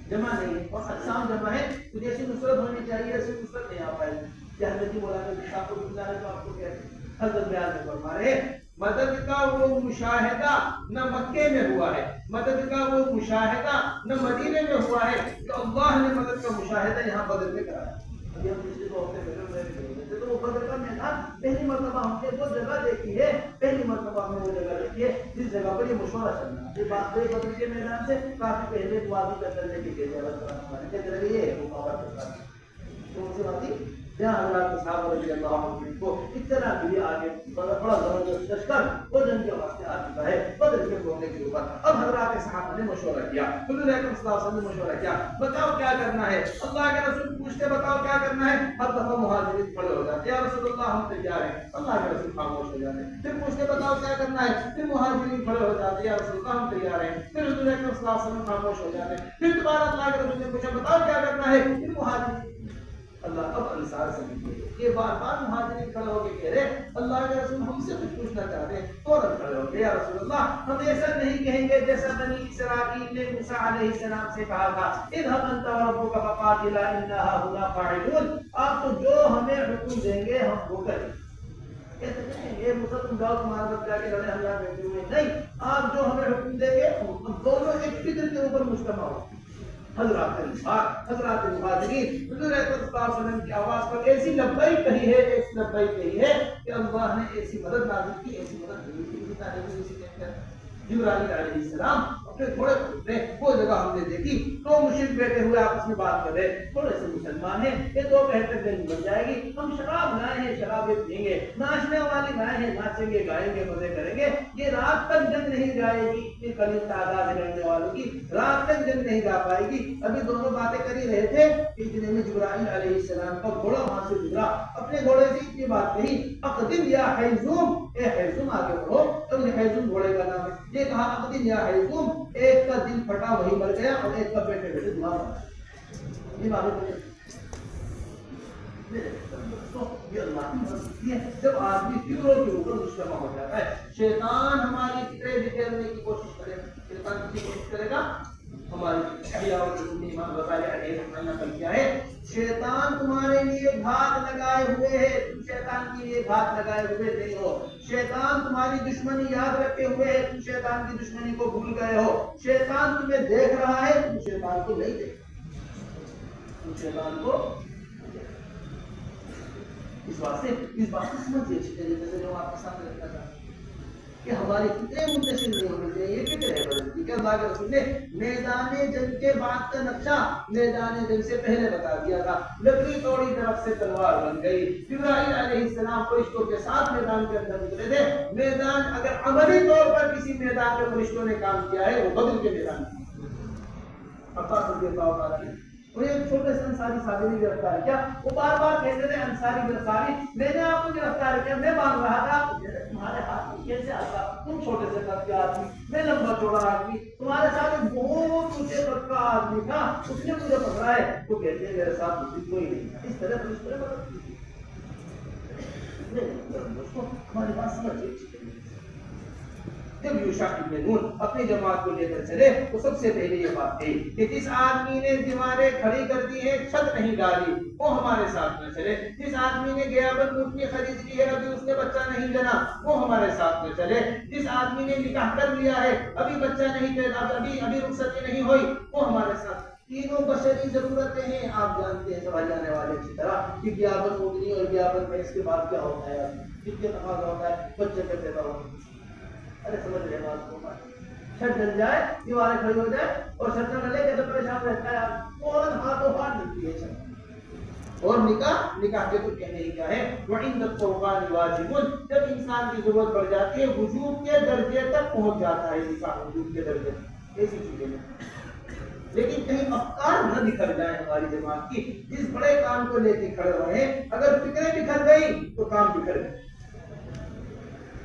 جمع نہیں ہے اور اجسام جمع ہے تو جیسی نصرت ہونی چاہیے ایسی نصرت نہیں آ پائے گی. حضرت مولانا صاحب کو گزارے تو آپ کو کہتے ہیں, حضرت بیان میں فرما رہے مدد کا وہ مشاہدہ نہ مکے میں ہوا ہے, مدد کا وہ مشاہدہ نہ مدینے میں ہوا ہے, تو اللہ نے مدد کا مشاہدہ یہاں بدر میں کرایا. ابھی ہم پچھلے دو ہفتے پہلے تو وہ بدر کا میدان پہلی مرتبہ ہم نے وہ جگہ دیکھی ہے, پہلی مرتبہ ہم نے وہ جگہ دیکھی ہے جس جگہ پر یہ مشورہ چلنا. یہ بات بدر کے میدان سے کافی پہلے وادی کا چلنے کی یہ ہے وہ پاور کرتا ہے. کون سی بات تھی جہاں حضرات صاحب رضی اللہ عنہ کو اتنا بھی آگے بڑا زبردست لشکر وہ جنگ کے واسطے آ چکا ہے بدر کے موقع کے اوپر. اب حضرات صحابہ نے مشورہ کیا, حضور اکرم صلی اللہ علیہ وسلم نے مشورہ کیا, بتاؤ کیا کرنا ہے. اللہ کے رسول پوچھتے بتاؤ کیا کرنا ہے. ہر دفعہ مہاجرین کھڑے ہو جاتے یا رسول اللہ ہم تیار ہیں, اللہ کے رسول خاموش ہو جاتے. پھر پوچھتے بتاؤ کیا کرنا ہے, پھر مہاجرین کھڑے ہو جاتے یا رسول اللہ ہم تیار ہیں. پھر حضور اکرم صلی اللہ علیہ وسلم خاموش ہو جاتے. پھر دوبارہ اللہ کے رسول نے پوچھا بتاؤ کیا کرنا ہے, پھر مہاجرین. اللہ اب انصار سے یہ بار بار مہاجرین کھڑے ہو کے کہہ رہے اللہ کے رسول ہم سے کچھ پوچھنا چاہتے ہیں. فوراً کھڑے ہو گئے یا رسول اللہ ہم ایسا نہیں کہیں گے جیسا بنی اسرائیل نے موسیٰ علیہ السلام سے کہا تھا اذهب انت وربك فقاتلا انا هاهنا قاعدون. آپ تو جو ہمیں حکم دیں گے ہم وہ کریں گے. یہ موسیٰ تم جاؤ تمہارا رب جا کے لڑے ہم یہاں بیٹھے ہوئے نہیں, آپ جو ہمیں حکم دیں گے ہم دونوں ایک فکر کے اوپر مجتمع ہو. حضرات انصار, حضرات مہاجرین حضور اکرم صلی اللہ علیہ وسلم کی آواز پر ایسی لبیک کہی ہے, ایسی لبیک کہی ہے کہ اللہ نے ایسی مدد نازل کی, ایسی مدد دی. جبرائیل علیہ السلام اپنے تھوڑے پوچھتے وہ جگہ ہم نے دیکھی تو مشرک بیٹھے ہوئے آپس میں بات کر رہے, تھوڑے سے مسلمان ہیں, یہ دو بہتر دن بن جائے گی, ہم شراب لائے ہیں شرابیں پئیں گے, ناچنے والے لائے ہیں ناچیں گے گائیں گے مزے کریں گے. یہ رات تک جنگ نہیں جائے گی, اتنی قلیل تعداد لڑنے والوں کی رات تک جنگ نہیں جا پائے گی. ابھی دونوں باتیں کر ہی رہے تھے کہ اتنے میں جبرائیل علیہ السلام کا گھوڑا وہاں سے گزرا, اپنے گھوڑے سے اتنی بات کہی اقدم یا حیزوم, اے حیزوم آگے بڑھو. ابن حیزوم گھوڑے کا نام ہے. یہ کہا اقدم یا حیزوم, ایک کا دل پھٹا وہی مر گیا اور ایک کا بیٹھے بیٹھے دعا مر گیا. یہ معلوم ہے یہ اللہ کی مرضی ہے. جب آدمی فکروں کے اوپر مجتمع ہو جاتا ہے, شیطان ہماری فکریں بکھیرنے کی کوشش کرے گا. شیطان کی کوشش کرے گا ہماری احیاء امام غزالی علیہ الرحمہ نے نقل کیا ہے, شیطان تمہارے لیے گھات لگائے ہوئے ہے, تم شیطان کے لیے گھات لگائے ہوئے نہیں ہو. شیطان تمہاری دشمنی یاد رکھے ہوئے ہے, تم شیطان کی دشمنی کو بھول گئے ہو. شیطان تمہیں دیکھ رہا ہے, تم شیطان کو نہیں دیکھ, تم شیطان کو. اس بات کو سمجھیے اچھی طریقے سے جو آپ کے سامنے رکھنا چاہتے ہیں کہ ہماری فکریں منتشر نہیں ہونی چاہیے. یہ فکر ہے بدلتی کہ اللہ کے رسول نے میدان جنگ کے بعد کا نقشہ میدان جنگ سے پہلے بتا دیا تھا. لکڑی توڑی طرف سے تلوار بن گئی. جبرائیل علیہ السلام فرشتوں کے ساتھ میدان کے اندر نکلے تھے. میدان اگر عملی طور پر کسی میدان میں فرشتوں نے کام کیا ہے وہ بدر کے میدان میں. عباس رضی اللہ عنہ وہ ایک چھوٹے سے انصاری صحابی نے گرفتار کیا. وہ بار بار کہتے تھے انصاری گرفتاری, میں نے آپ کو گرفتار کیا, میں مانگ رہا تھا تمہارے ہاتھ میں کیسے آتا, تم چھوٹے سے قد کے آدمی, میں لمبا چوڑا آدمی, تمہارے ساتھ ایک بہت اونچے قد کا آدمی تھا, اس نے مجھے پکڑا ہے. وہ کہتے ہیں میرے ساتھ مجھے کوئی نہیں. اس طرح مدد کی. ہماری بات سمجھیے. جب یوشع ابن نون اپنی جماعت کو لے کر چلے تو سب سے پہلے یہ بات تھی کہ جس آدمی نے دیواریں کھڑی کر دی ہیں, چھت نہیں ڈالی, وہ ہمارے ساتھ نہ چلے. جس آدمی نے گیابن اونٹنی خرید لی ہے, ابھی اس نے بچہ نہیں جنا, وہ ہمارے ساتھ نہ چلے. جس آدمی نے نکاح کر لیا ہے, ابھی بچہ نہیں پیدا, ابھی رخصتی نہیں ہوئی, وہ ہمارے ساتھ. تینوں بشری ضرورتیں ہیں. آپ جانتے ہیں سمجھ جانے والے اچھی طرح کہ گیابن اونٹنی اور گیابن میں اس کے بعد کیا ہوتا ہے, کتنے تقاضا ہوتا ہے, بچے کا پیدا ہوتا ہے. ارے سمجھ رہے بات کو, چھت ڈل جائے, دیواریں کھڑی ہو جائے اور چھت نہ ڈلے کیسے پریشان رہتا ہے, فوراً ہاتھوں ہاتھ ملتی ہے چھت. اور نکاح کے تو کہنے ہی کیا ہے, وَعِنْدَ الْقُرْبَانِ وَاجِبٌ, جب انسان کی ضرورت پڑ جاتی ہے وجوب کے درجے تک پہنچ جاتا ہے نکاح, وجوب کے درجے تک ایسی چیزیں میں. لیکن کہیں افکار نہ بکھر جائیں ہماری جماعت کی. جس بڑے کام کو لے کے کھڑے ہوئے ہیں, اگر فکریں بکھر گئی تو کام بکھر گئے.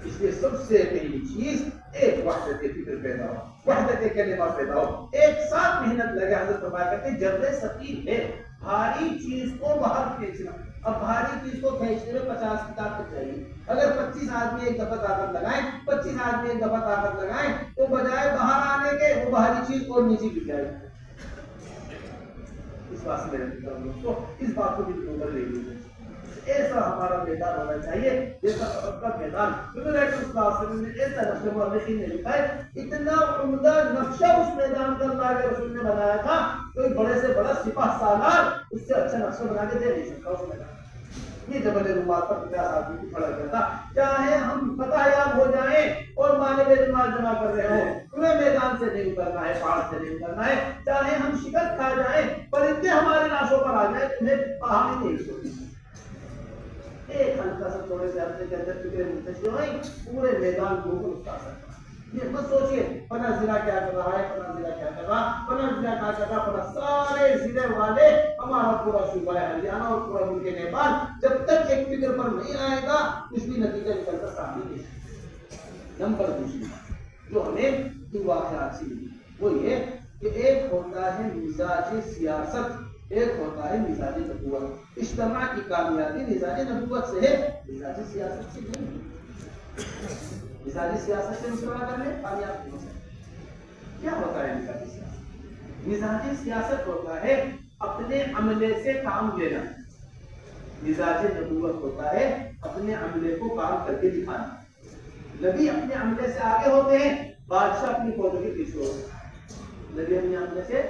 اس لیے سب سے پہلی چیز ایک وحدت فکر پیدا ہو، وحدت کلمہ پیدا ہو، ایک ساتھ محنت لگے. حضرت فرمایا کرتے ہیں جبر ثقیل ہے، بھاری چیز کو باہر کھینچنا. اب بھاری چیز کو کھینچنے میں 50 کی طاقت چاہیے. اگر 25 آدمی ایک دفعہ طاقت لگائیں، 25 آدمی ایک دفعہ طاقت لگائیں تو بجائے باہر آنے کے وہ بھاری چیز اور نیچے گر جائے گی. اس بات سے دوستوں اس بات کو بھی نظر لے لیجیے. ایسا ہمارا میدان ہونا چاہیے جیسا سبق کا میدان. رسول اللہ صلی اللہ علیہ وسلم نے ایسا نقشہ مؤرخین نے لکھا ہے، اتنا عمدہ نقشہ اس میدان کا اللہ کے رسول نے بنایا تھا، کوئی بڑے سے بڑا سپاہ سالار اس سے اچھا نقشہ بنا کے دے نہیں سکتا اس میدان. یہ جبل رومات پر 50 آدمی کی پڑا کرتا. چاہے ہم فتح یاب ہو جائیں اور مال بیت جمع کر رہے ہوں، تمہیں میدان سے نہیں اترنا ہے، پہاڑ سے نہیں اترنا ہے. چاہے ہم شکست کھا جائیں، پرندے ہمارے لاشوں پر آ جائیں، تمہیں پہاڑ نہیں چھوڑنی. ایک ہلکا سا تھوڑے سے اپنے کے اندر فکر منتشر ہوئی، پورے میدان کو اس کا اثر پڑا. یہ مت سوچیے فلاں ضلع کیا کر رہا ہے، فلاں ضلع کیا کر رہا، فلاں ضلع کیا کر رہا، فلاں سارے ضلع والے ہمارا پورا صوبہ ہریانہ اور پورا ملک نیپال جب تک ایک فکر پر نہیں آئے گا کچھ بھی نتیجہ نکل کر سامنے نہیں. نمبر دوسری جو ہمیں دو واقعات سے ملی وہ یہ کہ ایک ہوتا ہے مزاج سیاست، ایک ہوتا ہے مزاج نبوت. اجتماع کی کامیابی مزاج نبوت سے ہے، مزاج سیاست سے نہیں. مزاج سیاست سے مسئلہ کرنے کامیاب نہیں. کیا ہوتا ہے مزاج سیاست؟ مزاج سیاست ہوتا ہے اپنے عملے سے کام لینا. مزاج نبوت ہوتا ہے اپنے عملے کو کام کر کے دکھانا. نبی اپنے عملے سے آگے ہوتے ہیں، بادشاہ اپنی فوجوں کے پیچھے ہوتے ہیں. نبی اپنے عملے سے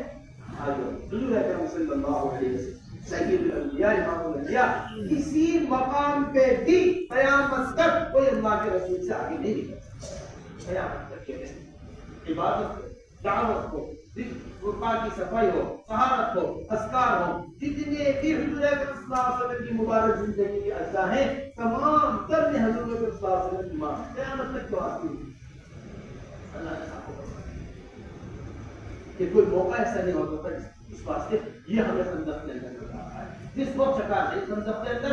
آگے ہوتے ہیں. حضور اکرم صلی اللہ علیہ وسلم سید الانبیاء امام الانبیاء کسی مقام پہ بھی قیامت تک کوئی اللہ کے رسول سے آگے نہیں نکل سکتا. قیامت تک کے عبادت کو، دعوت کو، قرآن کی صفائی ہو، طہارت ہو، اذکار ہو، جتنے بھی حضور اکرم صلی اللہ علیہ وسلم کی مبارک زندگی کے اجزاء ہیں تمام تر نے حضور اکرم صلی اللہ علیہ وسلم کی ماں قیامت تک تو آتی ہے. اللہ نے صاحب کہ کوئی موقع ایسا نہیں ہوتا تھا. اس واسطے یہ ہمیں خندق کے اندر نظر آتا ہے. جس وقت چکا نہیں خندق کے اندر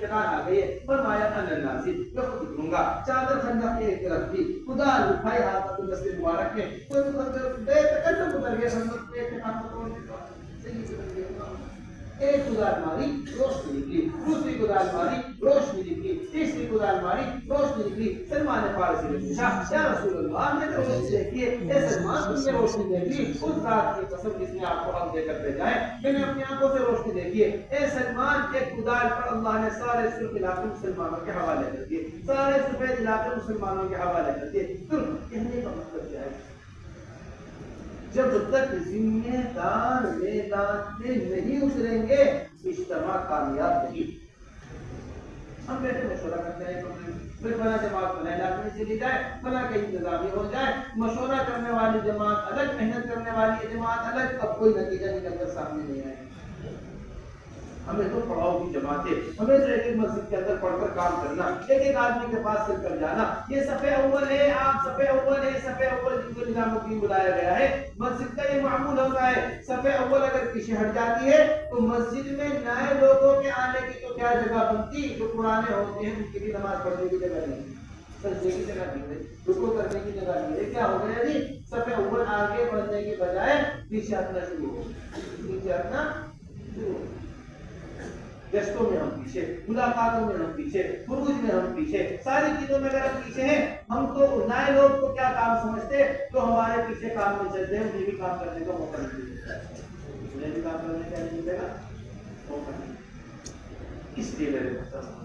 چکار آ گئی ہے. فرمایا انا نازل، میں خود اتروں گا. چادر خندق کی ایک طرف تھی، خدا اٹھائی ہاتھ اپنے دست مبارک میں کوئی بے تکلف اتر گیا خندق کے ایک ہاتھ کو ایک گزار ماری روشنی نکلی، دوسری گزار ماری روشنی نکلی، تیسری گزار ماری روشنی نکلی. سلمان فارسی نے پوچھا یا رسول اللہ میں نے روشنی دیکھی ہے. اے سلمان تم نے روشنی دیکھی؟ اس ذات کی قسم جس نے آپ کو حق دے کر بھیجا ہے، میں نے اپنی آنکھوں سے روشنی دیکھی ہے. اے سلمان ایک گزار پر اللہ نے سارے سرخ علاقے مسلمانوں کے حوالے کر دیے، سارے سفید علاقے مسلمانوں کے حوالے کر دیے. کہنے کا مطلب کیا ہے؟ جب تک ذمہ دار میدان میں نہیں اتریں گے اجتماع کامیاب نہیں. ہم بیٹھے مشورہ کرتے ہیں پھر فلاں جماعت فلاں علاقے میں چلی جائے، فلاں کا انتظامی ہو جائے. مشورہ کرنے والی جماعت الگ، محنت کرنے والی جماعت الگ، اب کوئی نتیجہ نکل کر سامنے نہیں آئے. ہمیں تو پڑھاؤ کی جماعتیں، ہمیں تو ایک ایک مسجد کے اندر پڑھ کر کام کرنا، ایک ایک آدمی کے پاس چل کر جانا. یہ صفحے اول ہے، آپ صفحے اول ہے، صفحے اول جن کو نظام الدین بلایا گیا ہے. مسجد کا یہ معمول ہوتا ہے صفحے اول اگر پیچھے ہٹ جاتی ہے تو مسجد میں نئے لوگوں کے آنے کی تو کیا جگہ بنتی، جو پرانے ہوتے ہیں ان کی بھی نماز پڑھنے کی جگہ نہیں، سجدے کی جگہ نہیں، رکوع کرنے کی جگہ نہیں. یہ کیا ہو گیا جی؟ صفحے اول آگے بڑھنے کی بجائے پیچھے ہٹنا شروع ہو گیا، پیچھے ہٹنا شروع ہو گیا. گشتوں میں ہم پیچھے، ملاقاتوں میں ہم پیچھے، خروج میں ہم پیچھے، ساری چیزوں میں اگر ہم پیچھے ہیں. ہم تو نئے لوگ کو کیا کام سمجھتے تو ہمارے پیچھے کام میں چلتے ہیں، انہیں بھی کام کرنے کا موقع نہیں ملتا ہے، انہیں بھی کام کرنے کا نہیں ملے گا موقع نہیں. اس لیے میرے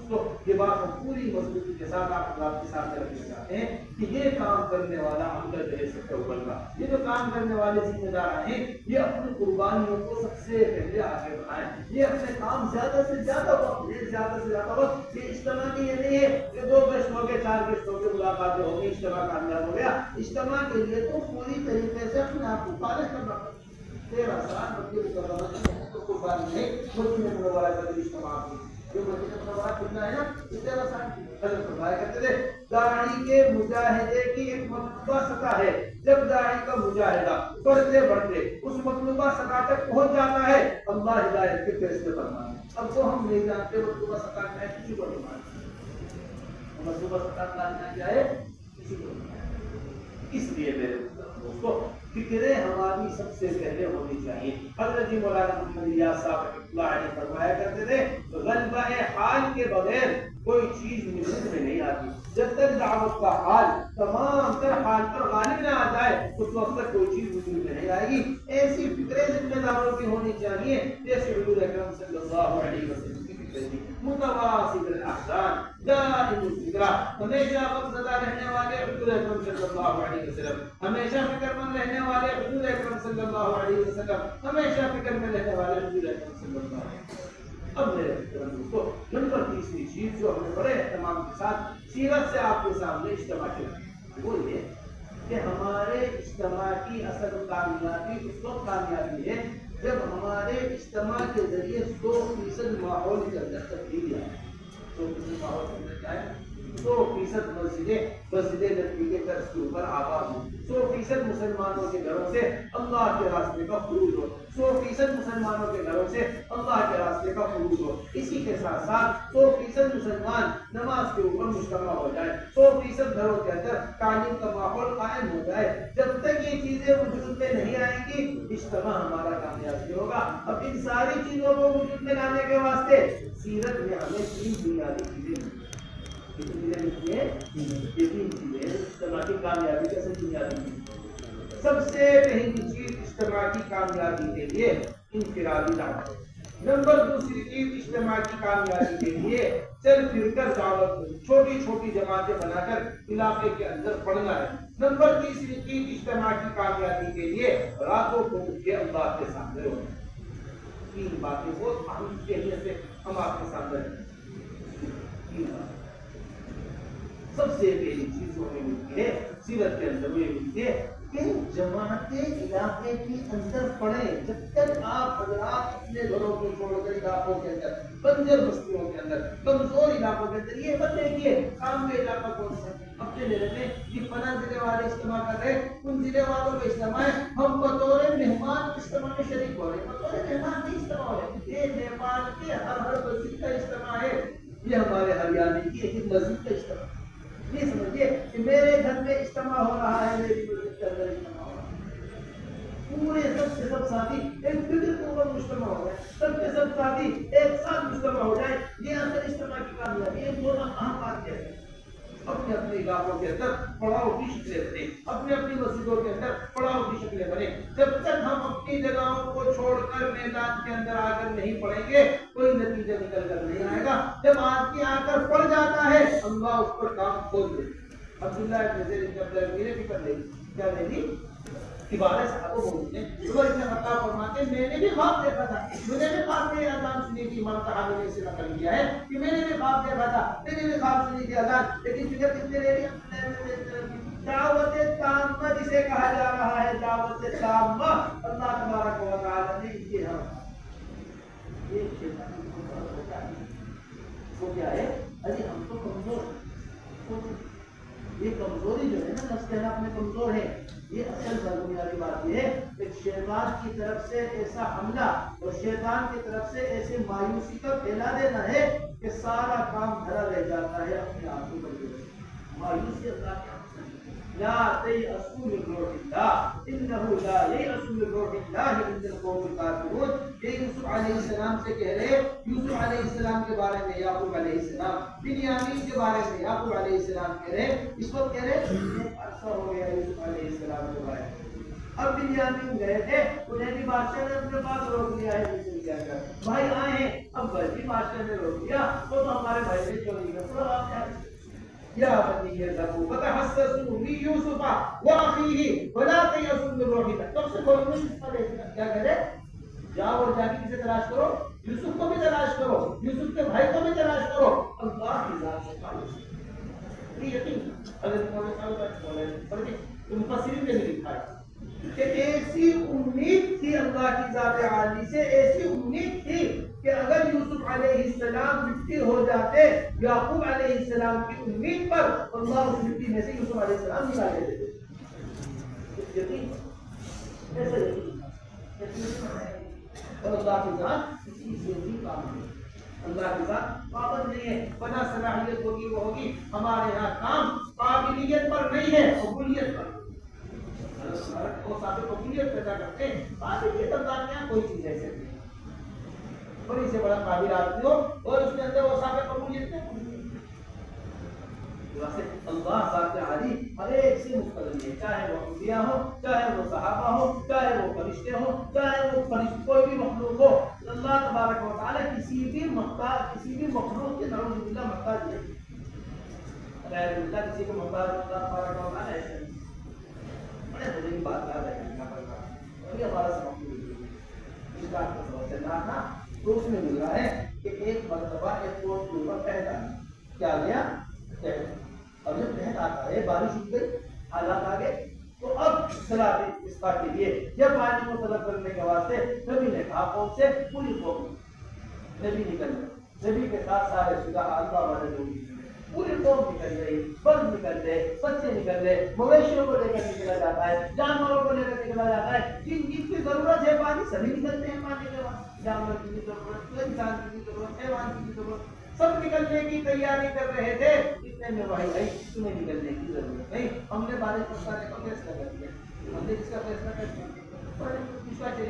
تو یہ بات ہم پوری مضبوطی کے ساتھ آپ کے سامنے رکھنا چاہتے ہیں کہ یہ کام کرنے والا عمل ہے سب اوپر کا. یہ جو کام کرنے والے ذمہ دار ہیں یہ اپنی قربانیوں کو سب سے پہلے آگے بڑھائیں. یہ اپنے کام زیادہ سے زیادہ وقت دیں، زیادہ سے زیادہ وقت. یہ اجتماع کی یہ نہیں ہے کہ 2 گشت ہو گئے، 4 گشت ہو گئے، ملاقاتیں ہو گئی، اجتماع کامیاب ہو گیا. اجتماع کے لیے تو پوری طریقے سے اپنے آپ کو فارغ کرنا پڑتا ہے. 13 سال مکہ مکرمہ کی قربانی ہے، مدینہ منورہ کا اجتماع کی جو مسجد منورہ کھلنا ہے نا اس طرح سے حضرت فرمایا کرتے تھے داعی کے مجاہدے کی ایک مطلوبہ سطح ہے. جب داعی کا مجاہدہ بڑھتے بڑھتے اس مطلوبہ سطح تک پہنچ جاتا ہے اللہ ہدایت کے فیصلے فرماتا ہے. اب وہ ہم نہیں جانتے مطلوبہ سطح کیا ہے, کسی کو نہیں مانتے مطلوبہ سطح کیا ہے, کسی کو نہیں مانتے. اس لیے میرے دوستو فکریں ہماری سب سے پہلے ہونی چاہیے. حضرت مولانا محمد الیاس صاحب رحمۃ اللہ علیہ فرمایا کرتے تھے غلبہ حال کے بغیر کوئی چیز وجود میں نہیں آتی. جب تک دعوت کا حال تمام تر حال پر غالب نہ آ جائے اس وقت تک کوئی چیز وجود میں نہیں آئے گی. ایسی فکریں ذمہ داروں کی ہونی چاہیے جیسے حضور اکرم صلی اللہ علیہ وسلم کی فکریں تھی. متواصل الاحزان دائم الذکر, ہمیشہ غمزدہ رہنے والے حضور اکرم صلی اللہ علیہ وسلم, ہمیشہ فکر مند رہنے والے حضور اکرم صلی اللہ علیہ وسلم, ہمیشہ فکر میں رہنے والے حضور اکرم صلی اللہ علیہ وسلم. اب میرے دوستو نمبر تیسری چیز جو ہمیں بڑے اہتمام کے ساتھ سیرت سے آپ کے سامنے اجتماع کی وہ یہ کہ ہمارے اجتماع کی اصل کامیابی اس وقت کامیابی ہے جب ہمارے اجتماع کے ذریعے 100% ماحول کے اندر تبدیلی آئے. 100% ماحول کے اندر کیا ہے, 100% مسجدیں نبی کے طرز کے اوپر آباد ہوں, 100% مسلمانوں کے گھروں سے اللہ کے راستے کا خروج ہو, 100% مسلمانوں کے گھروں سے اللہ کے راستے کا خروج ہو. اسی کے ساتھ ساتھ 100% مسلمان نماز کے اوپر مجتمع ہو جائے, 100% گھروں کے اندر تعلیم کا ماحول قائم ہو جائے. جب تک یہ چیزیں وجود میں نہیں آئیں گی اجتماع ہمارا کامیاب نہیں ہوگا. اب ان ساری چیزوں کو وجود میں لانے کے واسطے سیرت میں ہمیں 3 بنیادی چیزیں اجتماع کی کامیابی کا سب بنیادی. سب سے پہلی چیز اجتماع کی کامیابی کے لیے انفرادی دعوت. نمبر دوسری چیز اجتماع کی کامیابی کے لیے چل پھر کر دعوت, چھوٹی چھوٹی جماعتیں بنا کر علاقے کے اندر پڑھنا ہے. نمبر تیسری چیز اجتماع کی کامیابی کے لیے راتوں کو اٹھ کے اللہ کے سامنے ہونا. 3 باتیں بہت اہم اہمیت سے ہم آپ کے سامنے رکھیں. 3 باتیں سب سے پہلی چیز ہمیں ملتی ہے سیرت کے اندر یہ ملتی ہے کہ جماعتیں علاقے کے اندر پڑھیں. جب تک آپ حضرات اپنے گھروں کو چھوڑ کر علاقوں کے اندر, بنجر بستیوں کے اندر, کمزور علاقوں کے اندر, یہ مت دیکھیے کام کے علاقہ کون سا ہے اپنے ضلع میں یہ فلاں ضلع والے اجتماع کر رہے ہیں, ان ضلع والوں کا اجتماع ہے, ہم بطور مہمان اجتماع میں شریک ہو رہے ہیں. بطور مہمان نہیں اجتماع ہو رہے, یہ نیپال کے ہر مسجد کا اجتماع ہے, یہ ہمارے ہریانے کی ایک مسجد کا اجتماع. یہ سمجھیے کہ میرے گھر میں اجتماع ہو رہا ہے, میری مسجد کے اندر اجتماع ہو رہا ہے. پورے سب سے سب ساتھی ایک فکر کے اوپر مجتمع ہو جائے, سب کے سب ساتھی ایک ساتھ مجتمع ہو جائے, یہ اصل اجتماع کی کامیابی ہے. 2 اہم باتیں ہیں. اپنے اپنے علاقوں کے اندر پڑاؤ کی شکلیں بنے, اپنی اپنی مسجدوں کے اندر پڑاؤ کی شکلیں بنے. جب تک ہم اپنی جگہوں کو چھوڑ کر میدان کے اندر آ کر نہیں پڑھیں گے کوئی نتیجہ نکل کر نہیں آئے گا. جب آدمی آ کر پڑھ جاتا ہے اللہ اس پر کام کھول دے. عبداللہ ابن زید جب میرے فکر لے کیا لے لی عبارت صاحب کو بولتے ہیں عمر ابن خطاب فرماتے ہیں میں نے بھی خواب دیکھا تھا, میں نے بھی خواب میں اذان سنی تھی. امام صحابہ نے اسے نقل کیا ہے کہ میں نے بھی خواب دیکھا تھا, میں نے بھی خواب سنی تھی اذان, لیکن فکر کس نے لے لی؟ دعوت تامہ جسے کہا جا رہا ہے, دعوت تامہ اللہ تبارک و تعالی نے یہ یہ شیطان کو بتا دیا. وہ کیا ہے, ارے ہم تو کمزور, یہ کمزوری جو ہے نا نفس کے اپنے کمزور ہے. یہ اصل بنیادی بات یہ ہے کہ شیطان کی طرف سے ایسا حملہ اور شیطان کی طرف سے ایسے مایوسی کا پھیلا دینا ہے کہ سارا کام دھرا رہ جاتا ہے اپنے آپ کو بچے. مایوسی اللہ کے لا تيأسوا من روح الله إنه لا ييأس من روح الله إلا القوم الكافرون. یہ یوسف علیہ السلام سے کہہ رہے, یوسف علیہ السلام کے بارے میں یعقوب علیہ السلام, بنیامین کے بارے میں یعقوب علیہ السلام کہہ رہے, اس وقت کہہ رہے ایک عرصہ ہو گیا یوسف علیہ السلام کے بارے میں. اب بنیامین گئے تھے, انہیں بھی بادشاہ نے اپنے پاس روک لیا ہے. بھائی آئے ہیں, اب بھائی بادشاہ نے روک لیا تو ہمارے بھائی سے چوری کا پورا واقعہ یا بنی يذهبوا فتحسسوا من يوسف واخيه ولا تيأسوا من روح الله. تب سے بولنے کیا کرے, جاؤ اور جا کے کسے تلاش کرو, یوسف کو بھی تلاش کرو, یوسف کے بھائی کو بھی تلاش کرو, اللہ کی ذات سے تعلق. یہ یقین حضرت محمد صلی اللہ علیہ وسلم نے مفسرین نے لکھا ہے کہ ایسی امید تھی اللہ کی ذات عالی سے, ایسی امید تھی کہ اگر یوسف علیہ السلام مٹی ہو جاتے یعقوب علیہ السلام کی امید پر اللہ اس مٹی میں سے یوسف علیہ السلام نکال دیتے یقین ایسا یقین اور اللہ کی ذات کسی سے بھی کام نہیں اللہ کے ساتھ پابند نہیں ہے بنا صلاحیت ہوگی وہ ہوگی ہمارے یہاں کام قابلیت پر نہیں ہے قبولیت پر وہ صاحب قبولیت پیدا کرتے ہیں قابلیت اللہ کے یہاں کوئی چیز ایسے نہیں بڑی سے بڑا قابل آدمی ہو اور اس کے اندر وہ صاحب قبولیت نہیں اللہ ذات عالی ہر ایک سے مستقل ہے چاہے وہ انبیاء ہو چاہے وہ صحابہ ہو چاہے وہ فرشتے ہو چاہے وہ کوئی بھی مخلوق ہو اللہ تبارک و تعالی کسی بھی مخلوق کے نعوذ باللہ محتاج نہیں غیر اللہ کسی کو محتاج اللہ تبارک و تعالی ایسے نہیں بڑے بڑی بات یاد رکھنا پڑتا ہے اور یہ ہمارا سبق اس بات کا سبق چلنا تھا تو اس میں مل رہا ہے کہ ایک مرتبہ ایک پوسٹ کے اوپر قحط آیا کیا گیا اب جب قحط آتا ہے بارش اٹھ گئی حالات آ گئے تو اب صلاۃ استسقاء کے لیے جب پانی کو طلب کرنے کے واسطے نبی نے کہا قوم سے پوری قوم نبی نکل گئے نبی کے ساتھ سارے شدہ اللہ والے لوگ پوری قوم نکل گئی مرد نکل گئے بچے نکل گئے مویشیوں کو لے کر نکلا جاتا ہے جانوروں کو لے کر نکلا جاتا ہے جن کی ضرورت ہے پانی سبھی نکلتے ہیں پانی کے بعد جانور کی بھی ضرورت ہے انسان کی بھی ضرورت حیوان کی بھی ضرورت سب نکلنے کی تیاری کر رہے تھے اتنے میں وہی آئی تمہیں نکلنے کی ضرورت نہیں ہم نے بارش برسانے کا فیصلہ کر دیا ہم نے اس کا فیصلہ کر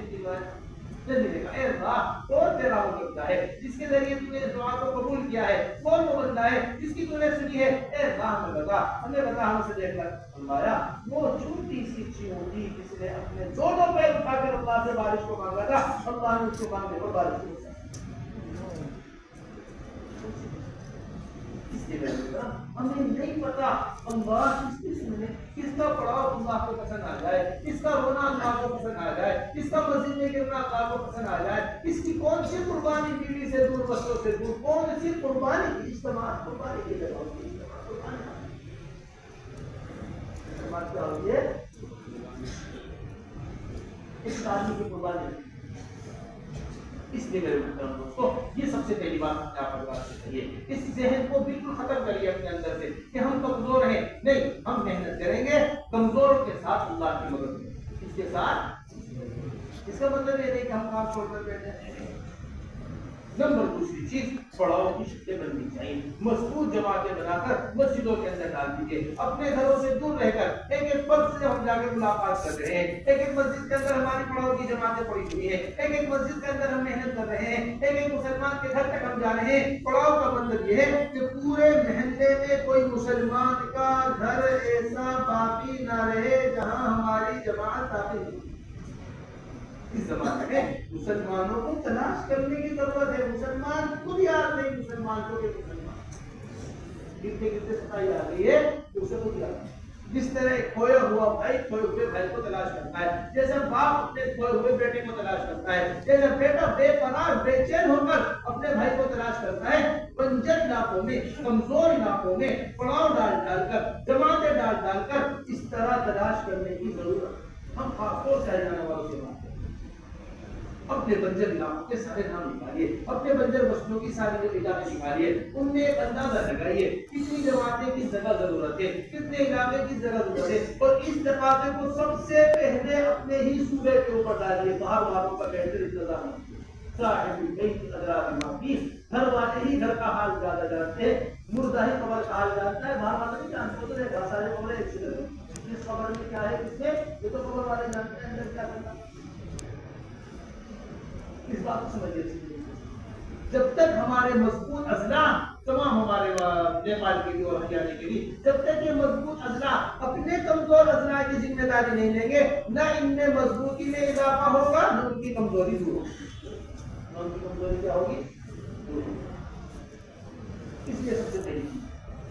دیا جلدی دیکھا اے اللہ کون تیرا وہ بندہ ہے جس کے ذریعے تو نے اس دعا کو قبول کیا ہے کون وہ بندہ ہے جس کی تو نے سنی ہے اے اللہ ہمیں بتا ہم سے دیکھ کر فرمایا وہ چھوٹی سی چیونٹی جس نے اپنے دونوں پیر اٹھا کر اللہ سے بارش کو مانگا تھا اللہ نے اس کو مانگنے پر بارش کو ہمیں نہیں پتا اللہ کس قسم میں کس کا پڑاؤ اللہ کو پسند آ جائے کس کا رونا اللہ کو پسند آ جائے کس کا مسجد میں گرنا اللہ کو پسند آ جائے کس کی کون سی قربانی بیوی سے دور بچوں سے دور کون سی قربانی کی اجتماع قربانی کی جگہ ہوتی ہے اجتماع کیا ہوتی ہے اس قاضی کی قربانی اس لیے میرے محترم دوستو یہ سب سے پہلی بات کیا پڑھنا چاہیے اس ذہن کو بالکل ختم کریے اپنے اندر سے کہ ہم کمزور ہیں نہیں ہم محنت کریں گے کمزور کے ساتھ اللہ کی مدد اس کے ساتھ اس کا مطلب یہ نہیں کہ ہم کام چھوڑ کر بیٹھے ہیں نمبر دوسری چیز پڑاؤ کی شکلیں بننی چاہیے مضبوط جماعتیں بنا کر مسجدوں کے اندر ڈال دیجیے اپنے گھروں سے دور رہ کر ایک ایک فرد سے ہم جا کے ملاقات کر رہے ہیں ایک ایک مسجد کے اندر ہماری پڑاؤ کی جماعتیں پڑی ہوئی ہیں ایک ایک مسجد کے اندر ہم محنت کر رہے ہیں ایک ایک مسلمان کے گھر تک ہم جا رہے ہیں پڑاؤ کا مطلب یہ ہے کہ پورے محلے میں کوئی مسلمان کا گھر ایسا باقی نہ رہے جہاں ہماری جماعت داخل نہیں اس زمانے میں مسلمانوں کو تلاش کرنے کی ضرورت ہے مسلمان خود یاد نہیں مسلمان کو کہ مسلمان کتنے کتنے ستائی آ گئی ہے کہ اسے خود یاد جس طرح کھویا ہوا بھائی کھوئے ہوئے بھائی کو تلاش کرتا ہے جیسے باپ اپنے کھوئے ہوئے بیٹے کو تلاش کرتا ہے جیسے بیٹا بے قرار بے چین ہو کر اپنے بھائی کو تلاش کرتا ہے بنجر علاقوں میں کمزور علاقوں میں پڑاؤ ڈال ڈال کر جماعتیں ڈال ڈال کر اس طرح تلاش کرنے کی ضرورت ہم خاص طور سے جانے والوں سے بات اپنے بنجر علاقوں کے سارے نام نکالیے اپنے بنجر بستیوں کی ساری علاقے نکالیے ان میں ایک اندازہ لگائیے کتنی جماعتیں کی جگہ ضرورت ہے کتنے علاقے کی جگہ ضرورت ہے اور اس جماعتیں کو سب سے پہلے اپنے ہی صوبے کے اوپر ڈالیے باہر والوں کا بہتر انتظام صاحب البیت ادری بما فیہ گھر والے ہی گھر کا حال زیادہ جانتے ہیں مردہ ہی قبر کا حال جانتا ہے باہر والے نہیں جانتے ہوتے ہیں سارے قبریں ایک سے اس قبر میں کیا ہے کس سے یہ تو قبر والے جانتے ہیں اندر کیا کرنا اس بات کو سمجھیے جب تک ہمارے مضبوط اضلاع تمام ہمارے نیپال کے لیے اور ہریانے کے لیے جب تک یہ مضبوط اضلاع اپنے کمزور اضلاع کی ذمہ داری نہیں لیں گے نہ ان میں مضبوطی میں اضافہ ہوگا نہ ان کی کمزوری دور ہوگی نہ ان کی کمزوری کیا ہوگی اس لیے سب سے پہلی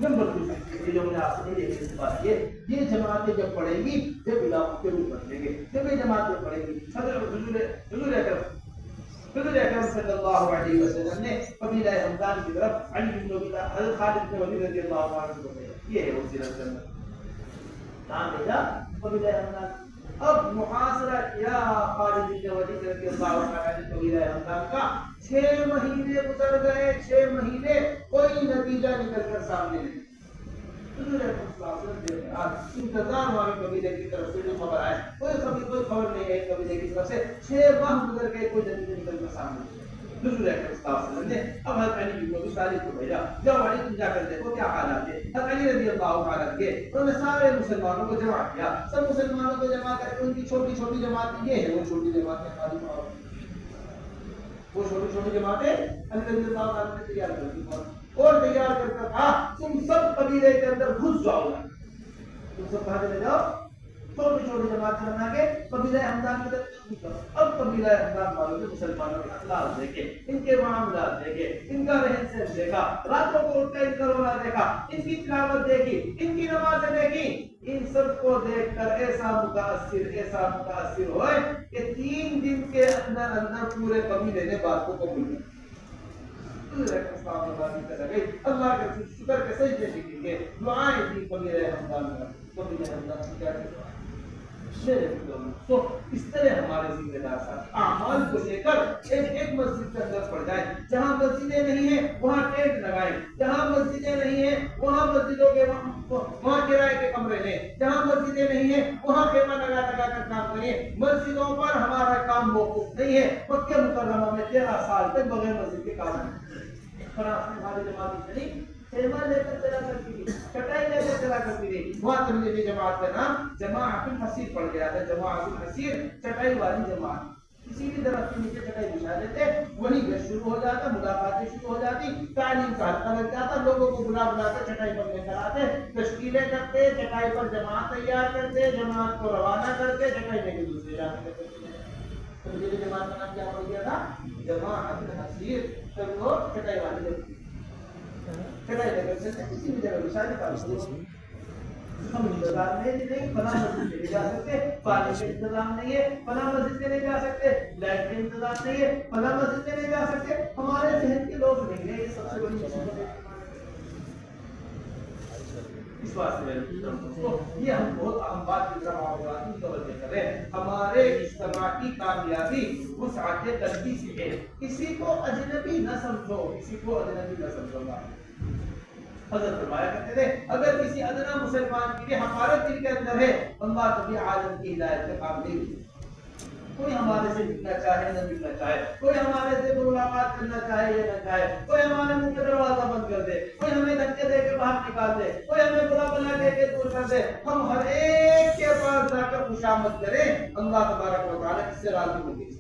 نمبر دوسری جو میں نے آپ سے دیکھنے کی بات یہ جماعتیں جب پڑھیں گی جب علاقوں کے روپ بدلیں گے جب یہ جماعتیں پڑھیں گی حضور اکرم صلی اللہ علیہ وسلم نے قبیلہ حمدان کی طرف علی بن حضرت خالد بن ولید رضی اللہ عنہ کو بھیجا یہ ہے وہ سیرت کے اندر کہاں بھیجا قبیلہ حمدان اب محاصرہ کیا خالد بن ولید رضی اللہ عنہ نے قبیلہ حمدان کا. 6 مہینے گزر گئے، 6 مہینے کوئی نتیجہ نکل کر سامنے نہیں. انتظار ہمارے قبیلے کی طرف سے جو خبر آئے، کوئی خبر نہیں ہے قبیلے کی طرف سے. 6 ماہ گزر گئے، کوئی نتیجہ نکل کر سامنے نہیں. حضور اکرم صلی اللہ علیہ وسلم نے اب حضرت علی بن ابی طالب کو بھیجا، جاؤ علی تم جا کر دیکھو کیا حالات ہے. حضرت علی رضی اللہ عنہ کے انہوں نے سارے مسلمانوں کو جمع کیا. سب مسلمانوں کو جمع کر کے ان کی چھوٹی چھوٹی جماعتیں، یہ ہے وہ چھوٹی جماعتیں، وہ چھوٹی چھوٹی جماعتیں علی رضی اللہ عنہ نے تیار کر دی اور تیار کر کر کہا تم سب قبیلے کے اندر گھس جاؤ. تم سب کہاں چلے جاؤ؟ چھوٹی چھوٹی جماعتیں بنا کے قبیلہ حمدان کی طرف گھس جاؤ. اب قبیلہ حمدان والوں نے مسلمانوں کے اخلاق دیکھے، ان کے معاملات دیکھے، ان کا رہن سہن دیکھا، راتوں کو اٹھ کر ان کا رونا دیکھا، ان کی تلاوت دیکھی، ان کی نمازیں دیکھی. ان سب کو دیکھ کر ایسا متاثر ہوئے کہ 3 دن کے اندر اندر پورے قبیلے نے بات کو قبول کیا. اللہ کے شکر کے سجدے بھی کیے، دعائیں دی قبیلہ حمدان کا. قبیلہ حمدان کی کیا کہتے ہیں؟ تو اس طرح ہمارے ذمہ دار ساتھ اعمال کو لے کر ایک مسجد کے اندر پڑ جائیں. جہاں مسجدیں نہیں ہیں وہاں ٹینٹ لگائیں، جہاں مسجدیں نہیں ہیں وہاں مسجدوں کے وہاں کرائے کے کمرے لیں، جہاں مسجدیں نہیں ہیں وہاں خیمہ لگا کر کام کریں. مسجدوں پر ہمارا کام موقوف نہیں ہے. مکہ مکرمہ میں 13 سال تک بغیر مسجد کے کام ہے. ہماری جماعت چلی، خیمہ لے کر چلا کرتی تھی، چٹائی لے کر چلا کرتی تھی. وہاں تبلیغی جماعت کا نام جماعت الحسیر پڑ گیا تھا. جماعت الحسیر چٹائی والی جماعت. کسی بھی درخت کے نیچے چٹائی بچھا دیتے، وہی گشت شروع ہو جاتا، ملاقاتیں شروع ہو جاتی، تعلیم کا حلقہ لگ جاتا. لوگوں کو بلا کر چٹائی پر لے کر آتے، تشکیلیں کرتے، چٹائی پر جماعت تیار کرتے، جماعت کو روانہ کرتے، چٹائی لے کے دوسرے جاتے کرتے. تبلیغی جماعت کا نام کیا ہو گیا تھا؟ جماعت الحسیر. سب لوگ چٹائی والی لگتی، چٹائی لے کر چلتے، کسی بھی جگہ بچھا دیتا. ہم انتظام نہیں، فلاں مسجد میں جا سکتے، پانی کا انتظام نہیں ہے، فلاں مسجد میں نہیں جا سکتے، لائٹ کا انتظام نہیں ہے، فلاں مسجد میں نہیں جا سکتے. ہمارے ذہن کے لوگ نہیں ہیں. یہ سب سے بڑی مصیبت ہے. اس واسطے یہ ہم بہت اہم بات کی توجہ کریں. ہمارے اجتماع کی کامیابی وسعت قلبی سے ہے. کسی کو اجنبی نہ سمجھو، کسی کو اجنبی نہ سمجھو گا. حضرت فرمایا کرتے تھے اگر کسی ادنا مسلمان کے لیے ہمارے دل کے اندر ہے، اللہ کبھی عالم کی ہدایت کا کام نہیں ہوتا. کوئی ہمارے سے ملنا چاہے نہ ملنا چاہے، کوئی ہمارے سے ملاقات کرنا چاہے یا نہ چاہے، کوئی ہمارے منہ کا دروازہ بند کر دے، کوئی ہمیں دھکے دے کے باہر نکال دے، کوئی ہمیں برا بلا دے کے دور کر دے، ہم ہر ایک کے پاس جا کر خوشامد کریں. اللہ تبارک و تعالیٰ اس سے راضی ہو گئی.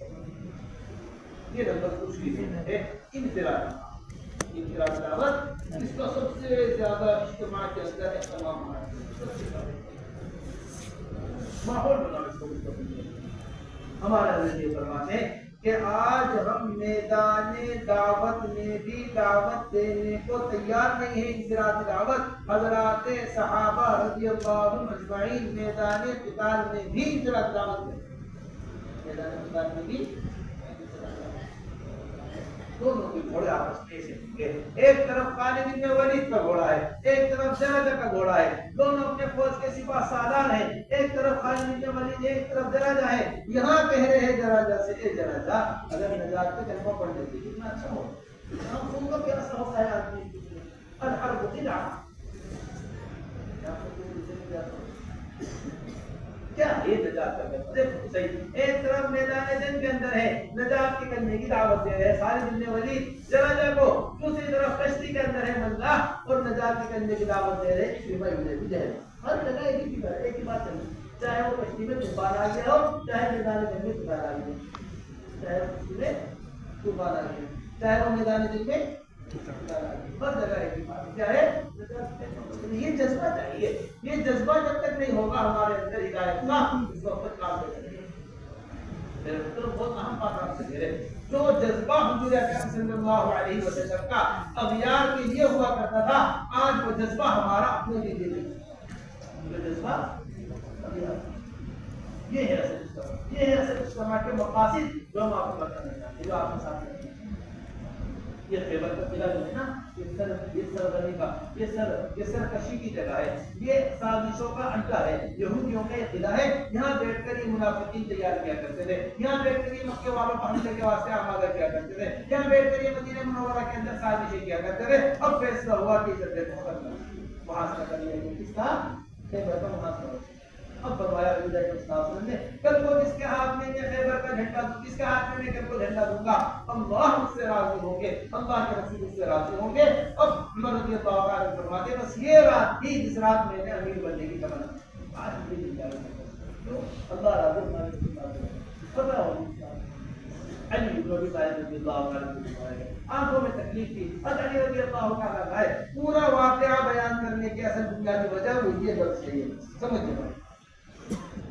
یہ نمبر دوسری ہے انفراد. انفراد دعوت اس کا سب سے زیادہ اجتماع کے اندر اہتمام ہے. ماحول بنانا اس کو ہمارے حضرت یہ فرماتے ہیں کہ آج ہم میدان دعوت میں بھی دعوت دینے کو تیار نہیں ہے. انفراد دعوت حضرات صحابہ رضی اللہ عنہم اجمعین میدان قتال میں بھی انفراد دعوت میں، میدان قتال میں بھی دونوں کے گھوڑے آپس میں سے ایک طرف خالد بن ولید کا گھوڑا ہے، ایک طرف جراجہ کا گھوڑا ہے. دونوں اپنے فوج کے سپاہ سالار ہیں. ایک طرف خالد بن ولید، ایک طرف جراجہ ہے. یہاں کہہ رہے ہیں جراجہ سے، اے جراجہ اگر نجات کا کلمہ پڑھ لیتی کتنا اچھا ہو. ہم خون کا پیاسا ہوتا ہے آدمی. الحرب قلعہ کیا یہ نجات کا کلمہ دیکھو صحیح. ایک طرف میدان جنگ کے اندر ہے، نجات کے کلمے کی دعوت دے رہے ہیں خالد بن ولید جراجہ کو. دوسری طرف کشتی کے اندر ہے ملا اور نجات کے کلمے کی دعوت دے رہے ہیں اکرمہ ابن ابی جہل. ہر جگہ ایک ہی بات چل رہی، چاہے وہ کشتی میں طوفان آ گیا ہو، چاہے میدان جنگ میں طوفان آ گیا، چاہے وہ کشتی میں طوفان آ گیا، چاہے وہ میدان جنگ میں طوفان آ گیا، ہر جگہ ایک ہی بات. کیا ہے؟ یہ جذبہ چاہیے. یہ جذبہ جب تک نہیں ہوگا ہمارے اندر ہدایت کا، اس وقت کام نہیں کریں گے. بہت اہم بات آپ سے کہہ رہے، جو جذبہ حضور اکرم صلی اللہ علیہ وسلم کا اغیار کے لیے ہوا کرتا تھا، آج وہ جذبہ ہمارا اپنے لیے نہیں. جو جذبہ یہ ہے اصل اجتماع، یہ ہے اصل اجتماع کے مقاصد جو ہم آپ کو بتانا چاہتے ہیں، جو آپ کے ساتھ یہ خیبر کا قلعہ جو ہے نا یہ سرگرمی کا یہ سرکشی کی جگہ ہے، یہ سازشوں کا اڈا ہے، یہودیوں کا یہ قلعہ ہے۔ یہاں بیٹھ کر یہ منافقین تیار کیا کرتے تھے، یہاں بیٹھ کر یہ مکے والوں کو حملے کے واسطے آمادہ کیا کرتے تھے، یہاں بیٹھ کر یہ مدینہ منورہ کے اندر سازشیں کیا کرتے تھے۔ اب فیصلہ ہوا کہ محاصرہ کر لیا گیا، کس کا؟ خیبر کا محاصرہ۔ اب فرمایا نے کل کو جس کے ہاتھ میں یہ خیبر کا جھنڈا دوں، جس کے ہاتھ میں کل کو جھنڈا دوں گا، اللہ مجھ سے راضی ہوں گے، اللہ کے رسول مجھ سے راضی ہوں گے۔ اب عمر رضی اللہ عنہ فرماتے بس یہ رات تھی جس رات میں نے امیر بننے کی تمنا، آج بھی دل جاری اللہ راضی ہونا پتہ ہو علی بن ابی طالب رضی اللہ عنہ آنکھوں میں تکلیف تھی، علی رضی اللہ عنہ ہے پورا واقعہ بیان کرنے کی اصل بنیادی وجہ وہ یہ بات ہے، سمجھے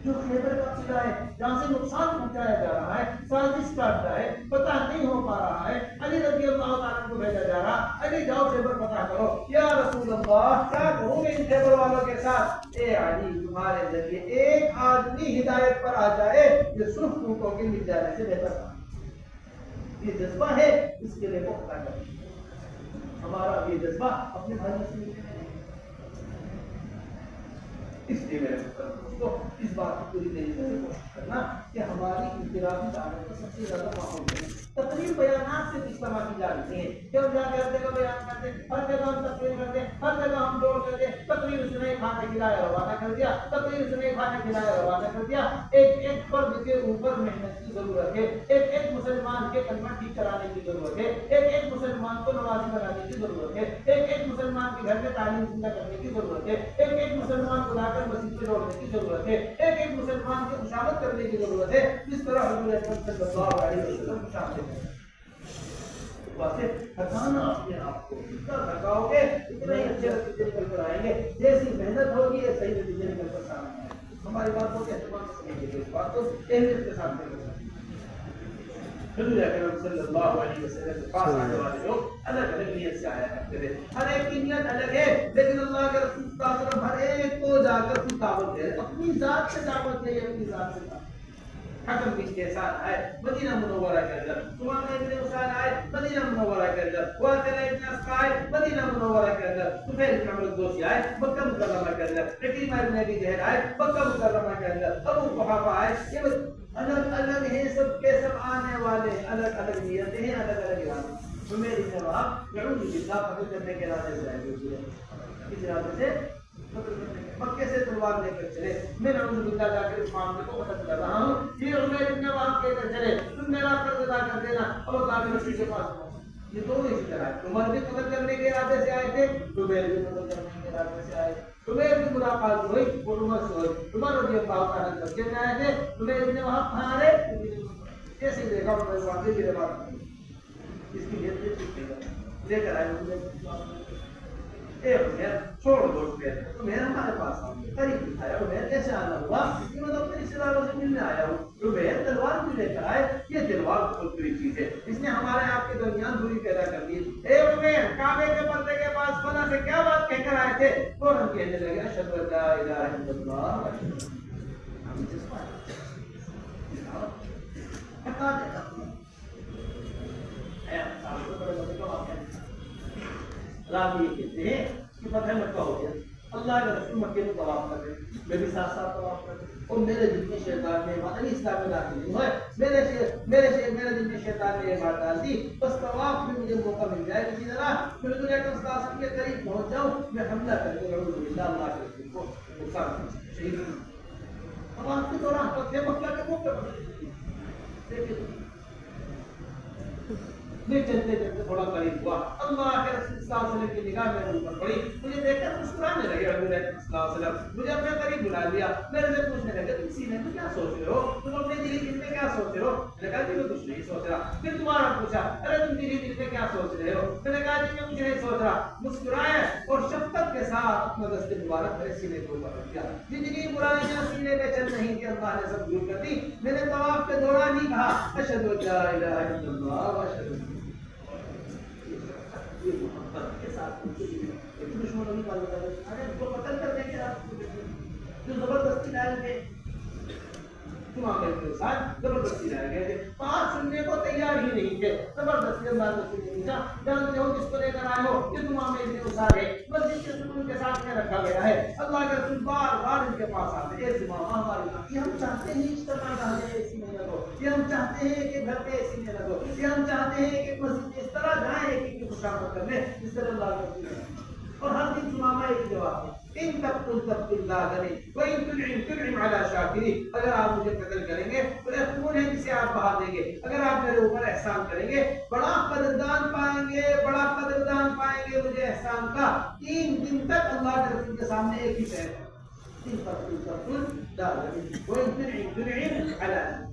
جو خیبر کا قلعہ ہے جہاں سے نقصان پہنچایا جا رہا ہے، سازش کاٹتا ہے، پتہ نہیں ہو پا رہا ہے، علی رضی اللہ عنہ کو بھیجا جا رہا، علی جاؤ خیبر پتہ کرو، یا رسول اللہ کیا کروں گے ان خیبر والوں کے ساتھ؟ اے علی تمہارے ذریعے ایک آدمی ہدایت پر آ جائے یہ سرخ ٹوٹوں کے مل جانے سے بہتر تھا۔ یہ جذبہ ہے، اس کے لیے پختہ کریں ہمارا یہ جذبہ اپنے بھائی سے اس لیے میرے دوستو اس بات کی پوری طریقے سے کوشش کرنا کہ ہماری انفرادی دعوت کا سب سے زیادہ ماحول ہے۔ تقریر بیانات سے اجتماع کی جا رہی ہے کہ ہم جا کے ہر جگہ بیان کرتے، ہر جگہ ہم تقریر کرتے، ہر جگہ ہم ڈور کرتے، تقریر اس نے کھانے کھلایا روانہ کر دیا، تقریر اس نے کھانے کھلایا روانہ کر دیا۔ ایک فرد کے اوپر محنت کی ضرورت ہے، ایک مسلمان کے کلمہ ٹھیک کرانے کی ضرورت ہے، ایک مسلمان کو نمازی بنانے کی ضرورت ہے، ایک مسلمان کے گھر میں تعلیم زندہ کرنے کی ضرورت ہے، ایک مسلمان کو لا کر مسجد پہ جوڑنے کی ضرورت ہے، ایک مسلمان کی خوشامد کرنے کی ضرورت ہے، جس طرح حضور اکرم صلی اللہ علیہ وسلم خوشامد کرتے ہیں۔ واسطے تھکانا اپنے آپ کو جتنا تھکاؤ گے اتنا ہی اچھے نتیجے نکل کر آئیں گے، جیسی محنت ہوگی یہ صحیح نتیجے نکل کر سامنے آئیں گے۔ ہماری باتوں کے اہتمام سے سمجھیے، اس بات کو اہمیت کے ساتھ کریں۔ حضور اکرم صلی اللہ علیہ وسلم کے پاس آنے والے لوگ الگ الگ نیت سے آیا کرتے تھے، ہر ایک کی نیت الگ ہے، لیکن اللہ کے رسول صلی اللہ علیہ وسلم ہر ایک کو جا کر خود دعوت دے، اپنی ذات سے دعوت دے، اپنی ذات سے دعوت۔ حکم بن کیسان آئے مدینہ منورہ کے اندر، سمامہ ابن حسین آئے مدینہ منورہ کے اندر، واقعہ ابن اسقاء آئے مدینہ منورہ کے اندر، طفیل بن عمرو الدوسی آئے مکہ مکرمہ کے اندر، عکرمہ ابن ابی جہل آئے مکہ مکرمہ کے اندر، ابو قحافہ آئے، یہ الگ الگ ہیں، سب کے سب آنے والے الگ الگ نیتیں ہیں، الگ الگ ارادے۔ میری جواب نعوذ باللہ قتل کرنے کے ارادے سے آئے ہوئے ہیں، اس ارادے سے مکے سے تلوار لے کر چلے، میں نعوذ باللہ جا کر اس معاملے کو ختم کر رہا ہوں، یہ عمیر ابن وہب کہہ کر چلے تم میرا قرض ادا کر دینا اور اللہ کے رسول کے پاس پہنچ۔ یہ دونوں اسی طرح ہے، عمر بھی قتل کرنے کے ارادے سے آئے تھے، زبیر بھی قتل کرنے کے ارادے سے آئے، زبیر کی ملاقات ہوئی وہ عمر سے ہوئی، عمر رضی اللہ عنہ مسجد میں آئے تھے، زبیر ابن وہب کہاں رہے؟ جیسے ہی دیکھا عمر واقعی کی روایت اس کی نیت سے ٹھیک نہیں لے کر آئے، اے عمیر چھوڑ دو عمیر، عمیر ہمارے پاس آؤ، قریب دکھایا، عمیر کیسے آنا ہوا کہ میں تو اپنے رشتے داروں سے ملنے آیا ہوں، عمیر تلوار کیوں لے کر آئے؟ یہ تلوار بہت بری چیز ہے، اس نے ہمارے آپ کے درمیان دوری پیدا کر دی۔ اے عمیر کعبے کے پردے کے پاس فلاں سے کیا بات کہہ کر آئے تھے؟ فوراً کہنے لگے اشہد ان لا الہ الا اللہ، ہم جذبہ ہٹا دیتا ہوں۔ راوی یہ کہتے ہیں کہ فتح مکہ ہو گیا، اللہ کے رسول مکے میں طواف کر رہے، میں بھی ساتھ ساتھ طواف کر رہے، اور میرے دل میں شیطان نے مدنی اسلام میں داخل نہیں ہوئے، میرے دل میں شیطان نے یہ بات ڈال دی بس طواف میں مجھے موقع مل جائے کسی طرح میں حضور اکرم صلی اللہ علیہ وسلم کے قریب پہنچ جاؤں، میں حملہ کر کے اعوذ باللہ اللہ کے رسول کو نقصان شہید ہوں۔ طواف کے دوران فتح مکہ کے موقع پر لیکن میں چلتے چلتے تھوڑا قریب ہوا، اللہ کے رسول صلی اللہ علیہ وسلم کی نگاہ میرے اوپر پڑی، مجھے دیکھ کر مسکرانے لگے حضور اکرم صلی اللہ علیہ وسلم، مجھے اپنے قریب بلا لیا، میرے سے پوچھنے لگے تم سینے میں کیا سوچ رہے ہو، تم اپنے دل میں کیا سوچ رہے ہو؟ میں نے کہا جی میں کچھ نہیں سوچ رہا۔ پھر دوبارہ پوچھا ارے تم دل میں کیا سوچ رہے ہو؟ میں نے کہا جی میں کچھ نہیں سوچ رہا۔ مسکرائے اور شفقت کے ساتھ اپنا دست مبارک میرے سینے کے اوپر رکھ دیا، جتنی برائیاں سینے میں چل رہی تھی اللہ نے سب دور کر دی۔ میں نے طواف کے دوران ہی کہا اشہد ان لا الہ الا اللہ و اشہد ان محمد کے ساتھ دشمنوں کی بات بتا رہے ہیں جو قتل کرنے کے راستے جو زبردستی لائے گئے، تمام کے ساتھ زبردستی لائے گئے تھے، بات سننے کو تیار ہی نہیں تھے، زبردستی اللہ نے جانتے ہو کس کو لے کر آئے ہو؟ یہ تمام ابن اسار ہے، مسجد کے ستون کے ساتھ میں رکھا گیا ہے۔ اللہ کے رسول بار بار ان کے پاس آتے ہیں، تمام ہماری یہ ہم چاہتے ہیں اجتماع گاہیں ایسی میں لگو، یہ ہم چاہتے ہیں کہ گھر پہ ایسی میں لگو، یہ ہم چاہتے ہیں کہ مسجد اس طرح جائیں ایک ایک کی خوشامد کرنے جس طرح اللہ کے رسول۔ اور ہر دن سمامہ ایک جواب ہے، ان تقتل تقتل لا غنی وان تنعم تنعم على شاکرین، اگر آپ مجھے قتل کریں گے تو ایک خون ہے جسے آپ بہا دیں گے، اگر آپ میرے اوپر احسان کریں گے بڑا قدردان پائیں گے، بڑا قدردان پائیں گے مجھے احسان کا۔ 3 دن تک اللہ کے رسول کے سامنے ایک ہی شہر ہے، ان تقتل تقتل لا غنی وان تنعم تنعم على شاکرین۔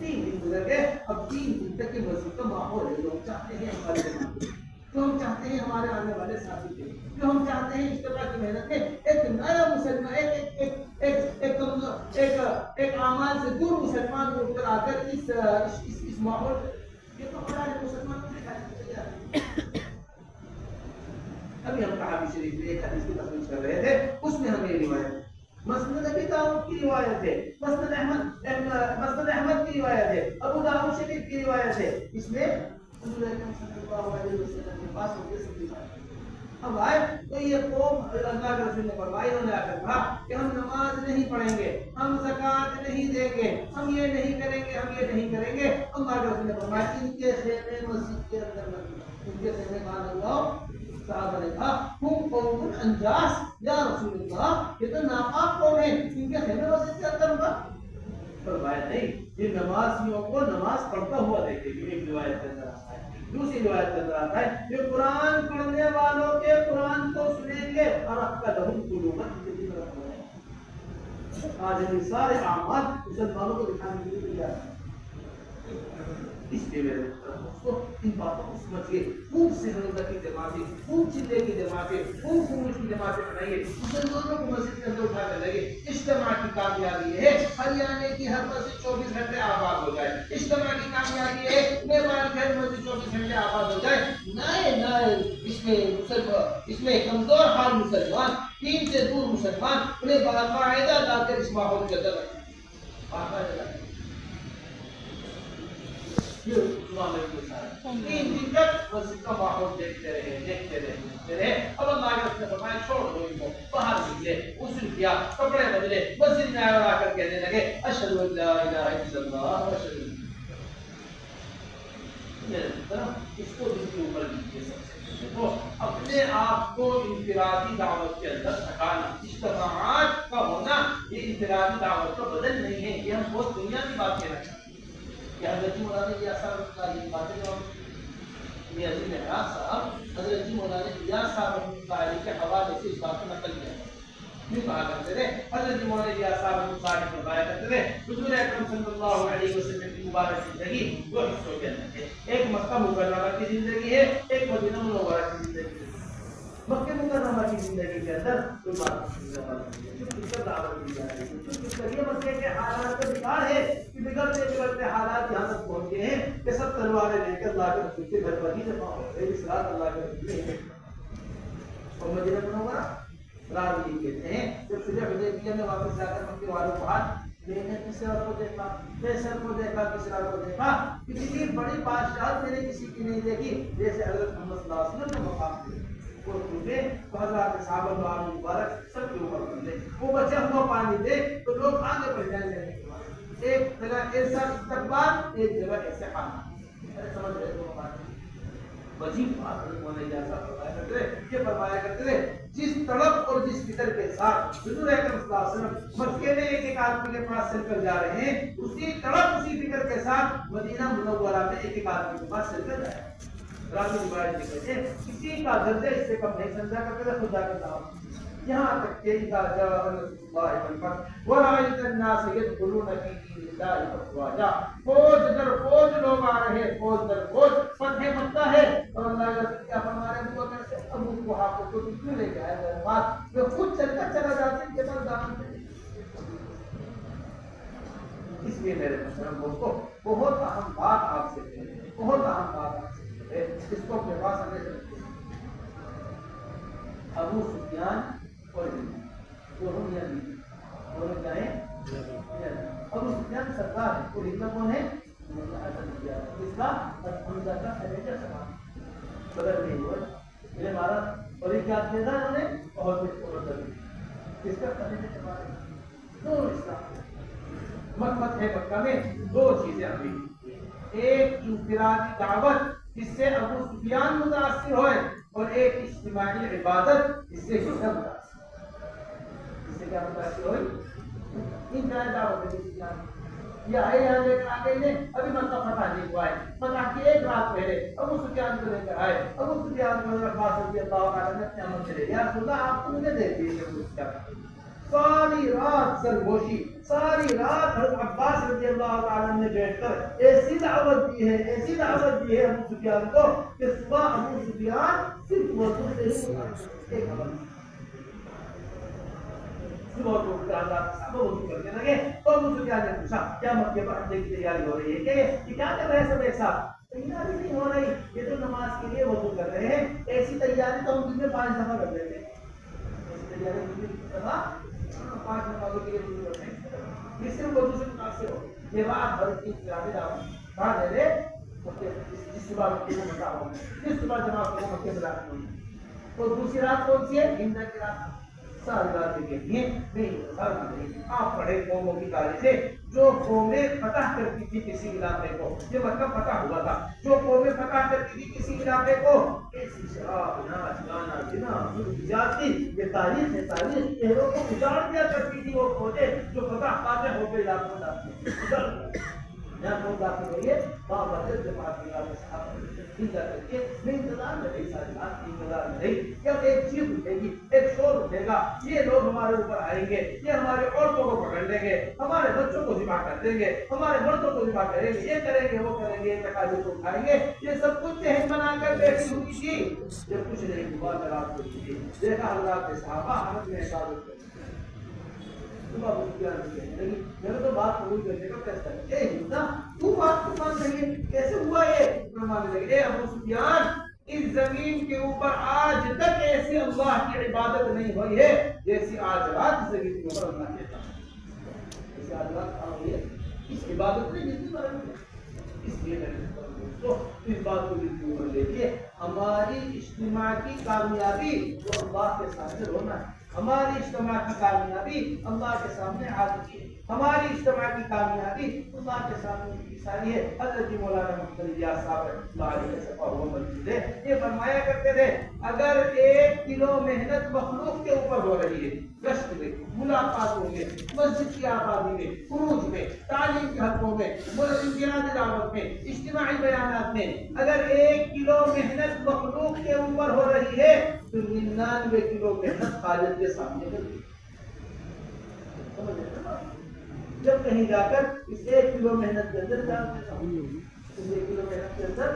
3 دن گزر گئے، اب 3 دن تک کے مسجد کا ماحول ہے، لوگ چاہتے ہیں ہمارے جماعت، تو ہم چاہتے ہیں ہمارے آنے والے ساتھی تھے، جو ہم چاہتے ہیں اجتماع کی محنت میں ایک نیا مسلمان ایک اعمال سے دور مسلمان کو اٹھ کر آ کر اس ماحول، یہ تو ہمارے مسلمانوں نے کہا۔ ابھی ہم کہانی شریف میں ایک حدیث کی تفصیل کر رہے تھے، اس میں ہمیں یہ روایت مسند ابی داؤد کی روایت ہے، مسند احمد کی روایت ہے، ابو داؤد شریف کی روایت ہے، اس میں رسول اکرم صلی اللہ علیہ وسلم کے پاس ہوتے سب اب آئے تو یہ قوم اللہ کے رسول نے فرمایا، انہوں نے آ کر کہا کہ ہم نماز نہیں پڑھیں گے، ہم زکوٰۃ نہیں دیں گے، ہم یہ نہیں کریں گے، ہم یہ نہیں کریں گے۔ اللہ کے رسول نے فرمایا ان کے خیمے مسجد کے اندر مت، ان کے خیمے کہاں لگاؤ؟ صحابہ نے کہا ہم قوم انجاس یا رسول اللہ، یہ تو ناپاک قوم ہے، ان کے خیمے مسجد کے اندر ہوگا؟ فرمایا نہیں، یہ نمازیوں کو نماز پڑھتا ہوا دیکھے گی۔ ایک روایت کے اندر آتا ہے، دوسری روایت کے اندر آتا ہے یہ قرآن پڑھنے والوں کے قرآن کو سنیں گے اور آپ کا لہم قلوبت کی طرف ہو جائے۔ آج یہ سارے اعمال مسلمانوں کو دکھانے کے لیے تیار ہیں، اس لیے میرے دوستو ان باتوں کو سمجھیے، خوب سے حضرت کی جماعتیں، خوب چلے کی جماعتیں، خوب خروج کی جماعتیں بنائیے، مسلمانوں کو مسجد کے اندر اٹھا کر لگے۔ اجتماع کی کامیابی ہے ہریانے کی ہر مسجد 24 گھنٹے آباد ہو جائے، اجتماع کی کامیابی ہے نیپال کی ہر مسجد 24 گھنٹے آباد ہو جائے۔ نئے اس میں کمزور حال مسلمان، دین سے دور مسلمان، انہیں باقاعدہ لا کر اس ماحول کے اندر باقاعدہ 3 دن تک مسجد کا ماحول دیکھتے رہے۔ اب اللہ کے رسول نے فرمایا چھوڑ دو ان کو، باہر نکلے، غسل کیا، کپڑے بدلے، مسجد میں آ کر کہنے لگے اشہد ان لا الہ الا اللہ واشہد اس کو دل کے اوپر لیجیے۔ سب سے دیکھو اپنے آپ کو انفرادی دعوت کے اندر تھکانا، اجتماعات کا ہونا یہ انفرادی دعوت کا بدل نہیں ہے، یہ ہم بہت دنیا کی بات کہنا چاہتے ہیں۔ حضرت جی مولانا الیاس صاحب کی باتیں جو یہ عظیم احراز صاحب حضرت جی مولانا الیاس صاحب رحمۃ اللہ علیہ کے حوالے سے اس بات کو نقل کیا ہے، یوں کہا کرتے تھے حضرت جی مولانا الیاس صاحب رحمۃ اللہ علیہ فرمایا کرتے تھے حضور اکرم صلی اللہ علیہ وسلم کی مبارک زندگی 2 حصوں کے اندر ہے، ایک مکہ مکرمہ کی زندگی ہے، ایک مدینہ منورہ کی زندگی ہے۔ مکہ مکرمہ کی زندگی کے اندر کوئی بات مکے کے حالات کا بگاڑ ہے کہ بگڑتے حالات یہاں تک پہنچ گئے ہیں کہ سب تلواریں لے کر اللہ کے رسول کے گھر پر ہی جمع ہو گئے، اس رات اللہ کے رسول اور مدینہ منورہ رات یہ کہتے ہیں جب صلح حدیبیہ میں واپس جا کر مکے والوں کو ہاتھ میں نے کسرا کو دیکھا، کیسر کو دیکھا، کسرا کو دیکھا، کسی بڑی بادشاہت میں نے کسی کی نہیں دیکھی جیسے حضرت محمد صلی اللہ علیہ وسلم کا مقام تھے۔ حضرات صحابہ دعا مبارک سب کے اوپر بندے، وہ بچا ہوا پانی دے تو لوگ آگے بڑھ جائیں گے، ایک جگہ ایسا استقبال، ایک جگہ ایسے خانہ، سمجھ رہے دونوں باتیں وجیب بات یہ فرمایا کرتے تھے جس تڑپ اور جس فکر کے ساتھ حضور اکرم صلی اللہ علیہ وسلم مکے میں ایک ایک آدمی کے پاس چل کر جا رہے ہیں، اسی تڑپ اسی فکر کے ساتھ مدینہ منورہ میں ایک ایک آدمی کے پاس چل کر جائے۔ راوی روایت لکھتے ہیں کسی کا درجہ اس سے کم نہیں سمجھا کرتے تھے، خدا کے نام یہاں تک کہ اذا جاء نصر اللہ والفتح ورأيت الناس يدخلون في دين الله افواجا، فوج در فوج لوگ آ رہے ہیں، فوج در فوج، فتح مکہ ہے اور اللہ کا کیا فرما رہے ہیں ابو بکر سے ابو قحافہ کو کیوں لے کے آئے میرے پاس، وہ خود چل کر چلا جاتے ہیں کے پاس دامن پہ۔ اس لیے میرے محترم دوستو بہت اہم بات آپ سے کہہ رہے ہیں، بہت اہم بات آپ سے، اس کو اپنے پاس ہمیں رکھیں۔ ابو سفیان اور دونوں میاں بیوی، دونوں کیا ہیں؟ ابو سفیان سردار ہے اور ہندو کون ہے؟ اس کا حمزہ کا خلیفہ سلام، اس کا قبیلے کے بارے میں دو اسلام فتح مکہ میں دو چیزیں ہوئی. ایک انفرادی دعوت جس سے ابو سفیان متاثر ہوئے اور ایک اجتماعی عبادت جس سے حضرت متاثر. اس سے کیا متاثر ہوئی؟ انفرادی دعوت یہ آئے یہاں لے کر آ گئے نے ابھی مکہ فتح نہیں ہوا ہے. فتح کی ایک رات پہلے ابو سفیان کو لے کر آئے. ابو سفیان کو عباس رضی اللہ عنہ نے اپنے عمل سے لے لیا. اللہ آپ کو مجھے دے دیجیے. ساری رات سرگوشی ساری رات حضرت عباس رضی اللہ عنہ نے بیٹھ کر ایسی دعوت دی ہے ابو سفیان کو کہ صبح ابو سفیان صرف وضو سے ایک عمل صبح کو وضو کرنے لگے. تو ابو سفیان نے پوچھا کیا مکے پر حملے کی تیاری ہو رہی ہے کہ کیا کر رہے ہیں سب ایک ساتھ؟ تیاری نہیں ہو رہی, یہ تو نماز کے لیے وضو کر رہے ہیں. ایسی تیاری تو ہم دن میں 5 دفعہ کر لیتے ہیں. ایسی تیاری دن میں 5 نمازوں کے لیے وضو کرتے ہیں. یہ صرف وضو سے متاثر ہو. یہ رات بھر کی انفرادی دعوت کہاں دے رہے جس صبح مکے کو مکہ ہو جس صبح جماعت کو مکے میں داخل ہوئی. اور دوسری رات کون سی ہے؟ ہند کی رات. ساری رات دیکھیے آپ پڑھے قوموں کی تاریخیں جو قومیں فتح کرتی تھی کسی علاقے کو. یہ مطلب فتح ہوا تھا. جو قومیں فتح کرتی تھی کسی علاقے کو ایسی شراب ناچ گانا زنا زیادتی یہ تاریخ ہے. تاریخ شہروں کو اجاڑ دیا کرتی تھی. وہ فوجیں جو فتح پاتے ہو کے علاقوں میں جاتی یہاں کون داخل ہوئیے وہاں بدل جماعت کی انتظار میں رہی. ساری بات انتظار میں رہی. جب ایک چیز اٹھے گی ایک شور اٹھے گا یہ لوگ ہمارے اوپر آئیں گے. یہ ہمارے عورتوں کو پکڑ لیں گے. ہمارے بچوں کو ذبح کر دیں گے. ہمارے مردوں کو ذبح کریں گے. یہ کریں گے وہ کریں گے. تقاضے کو اٹھائیں گے. یہ سب کچھ ذہن بنا کر بیٹھی ہوئی تھی. جب کچھ نہیں ہوا رات کو دیکھا حضرات صحابہ حالت میں عبادت کرتے میں نے تو بات قبول کرنے کا فیصلہ کیا. تو بات کو مان رہی ہے کیسے ہوا یہ؟ ماننے لگے اے ابو سفیان اس زمین کے اوپر آج تک ایسی اللہ کی عبادت نہیں ہوئی ہے جیسی آج رات اس زمین کے اوپر اللہ کی عبادت. ایسی آج رات ہوئی ہے اس عبادت میں جتنی بار اس لیے تو اس بات کو جتنی عمر دیکھیے ہماری اجتماع کی کامیابی وہ اللہ کے سامنے رونا ہے. ہماری اجتماع کی کامیابی اللہ کے سامنے عاجزی ہے. ہماری اجتماع کی کامیابی اللہ کے سامنے ساری ہے. حضرت مولانا محمد الیاس صاحب اللہ علیہ وسلم یہ فرمایا کرتے تھے اگر 1 کلو محنت مخلوق کے اوپر ہو رہی ہے گشت میں ملاقاتوں میں مسجد کی آبادی میں خروج میں تعلیم کے حلقوں میں انفرادی دعوت میں اجتماعی بیانات میں اگر 1 کلو محنت مخلوق کے اوپر ہو رہی ہے تو 99 کلو محنت خالق کے سامنے کرتی. جب کہیں جا کر اس 1 کلو محنت کے اندر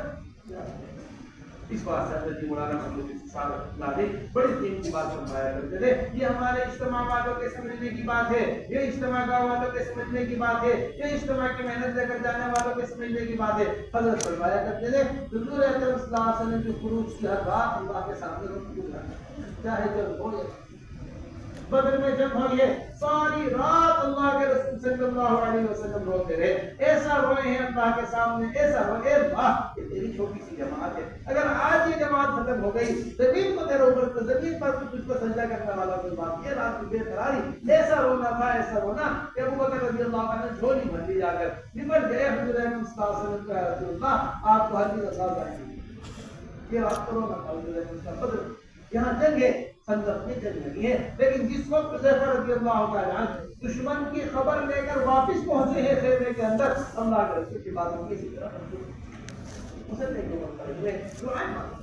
اس بات سے حضرت مولانا محمد صاحب بڑی قیمتی بات فرمایا کرتے تھے. یہ ہمارے اجتماع والوں کے سمجھنے کی بات ہے. یہ اجتماع والوں کے سمجھنے کی بات ہے. یہ اجتماع کی محنت لے کر جانے والوں کے سمجھنے کی بات ہے. حضرت فرمایا کرتے تھے حضور اکرم صلی اللہ علیہ وسلم کی خروج کی ہر بات اللہ کے سامنے چاہے جب ہو بدر میں جب ہوئی ساری رات اللہ کے رسول صلی اللہ علیہ وسلم روتے رہے. ایسا روئے ہیں اللہ کے سامنے ایسا روئے اللہ یہ تیری چھوٹی سی جماعت ہے. اگر آج یہ جماعت ختم ہو گئی زمین کو تیرے اوپر زمین پر تجھ کو سجدہ کرنے والا کوئی بات یہ رات کی بے قراری ایسا رونا تھا ایسا رونا کہ ابو بکر رضی اللہ عنہ نے جھولی بھر لی جا کر نمٹ گئے حضور اکرم صلی اللہ علیہ وسلم کا رسول اللہ آپ کو ہر چیز آسان جائیں گے. یہ رات کو رونا تھا حضور اکرم صلی اللہ علیہ وسلم. یہاں جنگ ہے خندق میں جنگ لگی ہے لیکن جس وقت حذیفہ رضی اللہ تعالی عنہ دشمن کی خبر لے کر واپس پہنچے ہیں خیمے کے اندر اللہ کے رسول کی باتوں کی طرح مسلم کے اوپر ہوئے دعا مانگے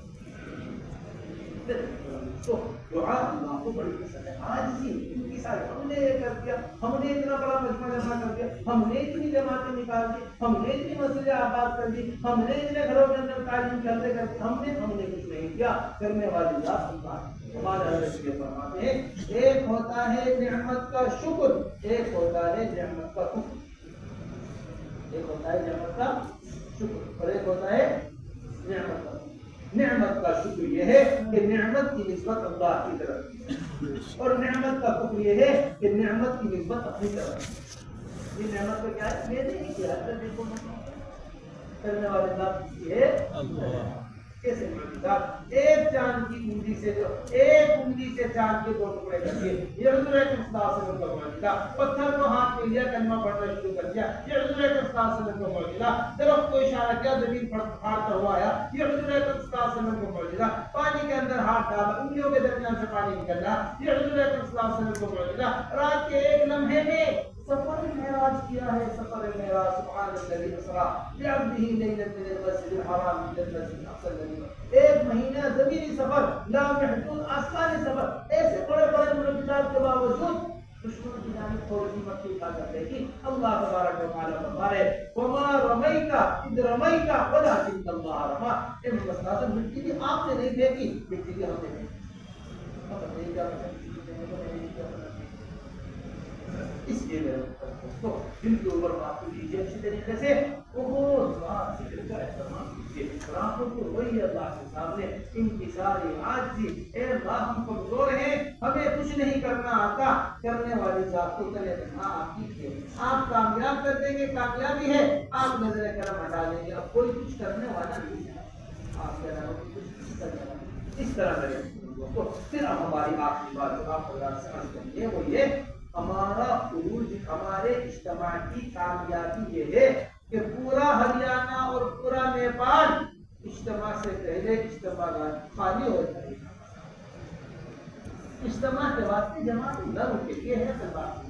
تو دعا اللہ کو بڑی پسند ہے. آج ہی ان کی ساری ہم نے یہ کر دیا ہم نے اتنا بڑا مجمع جمع کر دیا ہم نے اتنی جماعتیں نکال دی ہم نے اتنی مسجدیں آباد کر دی ہم نے اتنے گھروں کے اندر تعلیم کے حلقے کر دی ہم نے کچھ نہیں کیا. کرنے والی ذات اللہ ہمارے حضرت یہ فرماتے ہیں ایک ہوتا ہے نعمت کا شکر ایک ہوتا ہے نعمت کا کفر. ایک ہوتا ہے نعمت کا شکر اور ایک ہوتا ہے نعمت کا. نعمت کا شکر یہ ہے کہ نعمت کی نسبت اللہ کی طرف اور نعمت کا کفر یہ ہے کہ نعمت کی نسبت اپنی طرف. یہ نعمت کا کیا ہے میں نے نہیں کیا کرنے والے ذات کی ہے اللہ. کیسے معجزات، ایک چاند کی انگلی سے جو ایک انگلی سے چاند کے 2 ٹکڑے کر دیے، یہ حضور اکرم صلی اللہ علیہ وسلم کا معجزہ، پتھر کو ہاتھ میں لیا کلمہ پڑھنا شروع کر دیا، یہ حضور اکرم صلی اللہ علیہ وسلم کا معجزہ، درخت کو اشارہ کیا زمین پھاڑ کر ہوا آیا، یہ حضور اکرم صلی اللہ علیہ وسلم کا معجزہ، پانی کے اندر ہاتھ ڈالا انگلیوں کے درمیان سے پانی نکلنا، یہ حضور اکرم صلی اللہ علیہ وسلم کا معجزہ، رات کے ایک لمحے میں سفر معراج کیا ہے، سفر معراج، سبحان الذی اسریٰ بعبدہ لیلا من المسجد الحرام الی المسجد الاقصی الذی، ایک مہینہ زمینی سفر، لامحدود آسمانی سفر، ایسے بڑے بڑے معجزات کے باوجود دشمن کی جانب تھوڑی سی مکی اٹھا کر دیکھی، اللہ تبارک و تعالیٰ فرما رہے وما رمیت اذ رمیت ولکن اللہ رمی، اے مسئلہ مٹی بھی آپ نے نہیں پھینکی، مٹی بھی ہم نے پھینکی، اس لیے میرے دوستو دل کے اوپر بات کو لیجیے اچھی طریقے سے، بہت بات سے دل کا اہتمام کیجیے، راہوں کو وہی اللہ کے سامنے انکساری عاجزی، اے اللہ ہم کمزور ہیں، ہمیں کچھ نہیں کرنا آتا، کرنے والی ذات کو تلے ہاں آپ کی ہے، آپ کامیاب کر دیں گے، کامیابی ہے، آپ نظر کرم ہٹا دیں گے، اب کوئی کچھ کرنے والا نہیں ہے، آپ کے علاوہ کچھ کرنے والا نہیں، اس طرح کریں دوستو۔ پھر اب ہماری آخری بات جو آپ کو سمجھ کرنی ہے وہ یہ، ہمارا خروج، ہمارے اجتماع کی کامیابی یہ ہے کہ پورا ہریانہ اور پورا نیپال اجتماع سے پہلے اجتماع خالی ہو جائے گا، اجتماع کے واسطے جماعت نہ رکے، یہ ہے اصل بات،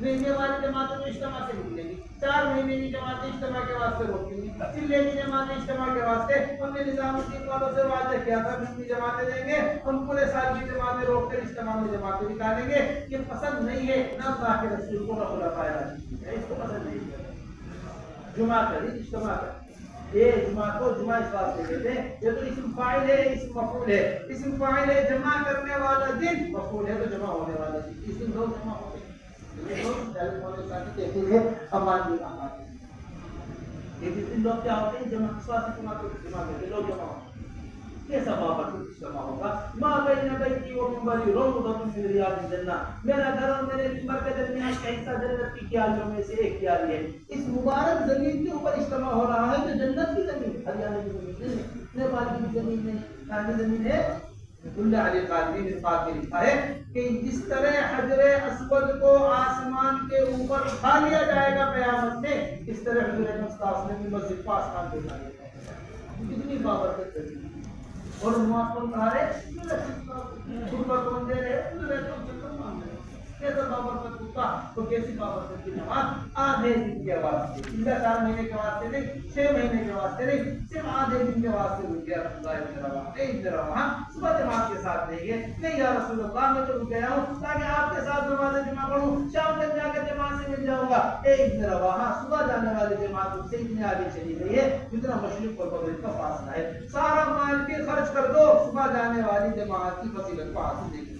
مہینے والی جماعتیں تو اجتماع سے نکلیں گی، 4 مہینے کی جماعتیں اجتماع کے واسطے روکیں گی، چلے کی جماعتیں اجتماع کے واسطے، ہم نے نظام الدین والوں سے وعدہ کیا تھا کہ جماعتیں دیں گے، ہم پورے سال کی جماعتیں روک کر اجتماع میں جماعتیں نکالیں گے، یہ پسند نہیں ہے، نہ اللہ کے رسول کو نہ خلفائے راشدین، اس کو پسند نہیں ہے، جمعہ کری اجتماع کر، یہ جمعہ کو جمعہ اس واسطے کہتے ہیں، یہ تو اسم فاعل ہے، اسم مفعول ہے، اسم فاعل ہے جمع کرنے والا دن، مفعول ہے تو جمع ہونے والا دن، اس دن لوگ جمع ہوتے ہیں، لوگ کیا ہوتے ہیں جمع لوگ جمع ہوتے ہیں، کیسا بابرکت اجتماع ہوگا، ما بین بیتی و منبری روضۃ من ریاض الجنہ، میرا گھر اور میرے منبر کے درمیان کا حصہ جنت کی کیاریوں میں سے ایک کیاری ہے، اس مبارک زمین کے اوپر اجتماع ہو رہا ہے تو جنت کی زمین، ہریانہ کی زمین نہیں، نیپال کی زمین نہیں، کہاں زمین ہے، اللہ علیہ قادری نے پاک میں لکھا ہے کہ جس طرح حجر اسود کو آسمان کے اوپر اٹھا لیا جائے گا قیامت میں، اس طرح حضور اکرم صلی اللہ علیہ وسلم کی مسجد کو آسمان پہ اٹھا لیا جائے گا، کتنی بابرکت کرتی ہے، اور نماز کون پڑھا رہے، خطبہ کون دے رہے، کیسا بابرکت ہوتا، تو کیسی بابرکت کی نماز، آدھے دن کے واسطے، 4 مہینے کے واسطے نہیں، 6 مہینے کے واسطے نہیں، صرف آدھے دن کے واسطے رک گیا رسول اللہ ابن رواحہ، صبح جماعت کے ساتھ نہیں گئے، نہیں یا رسول اللہ میں تو رک گیا ہوں تاکہ آپ کے ساتھ نماز جمعہ پڑھوں، شام تک جا کر جماعت سے مل جاؤں گا، ابن رواحہ صبح جانے والی جماعت ان سے اتنے آگے چلی گئی ہے جتنا مشرق اور مغرب کا فاصلہ ہے، سارا مال بھی خرچ کر دو صبح جانے والی جماعت کی فضیلت کو حاصل نہیں۔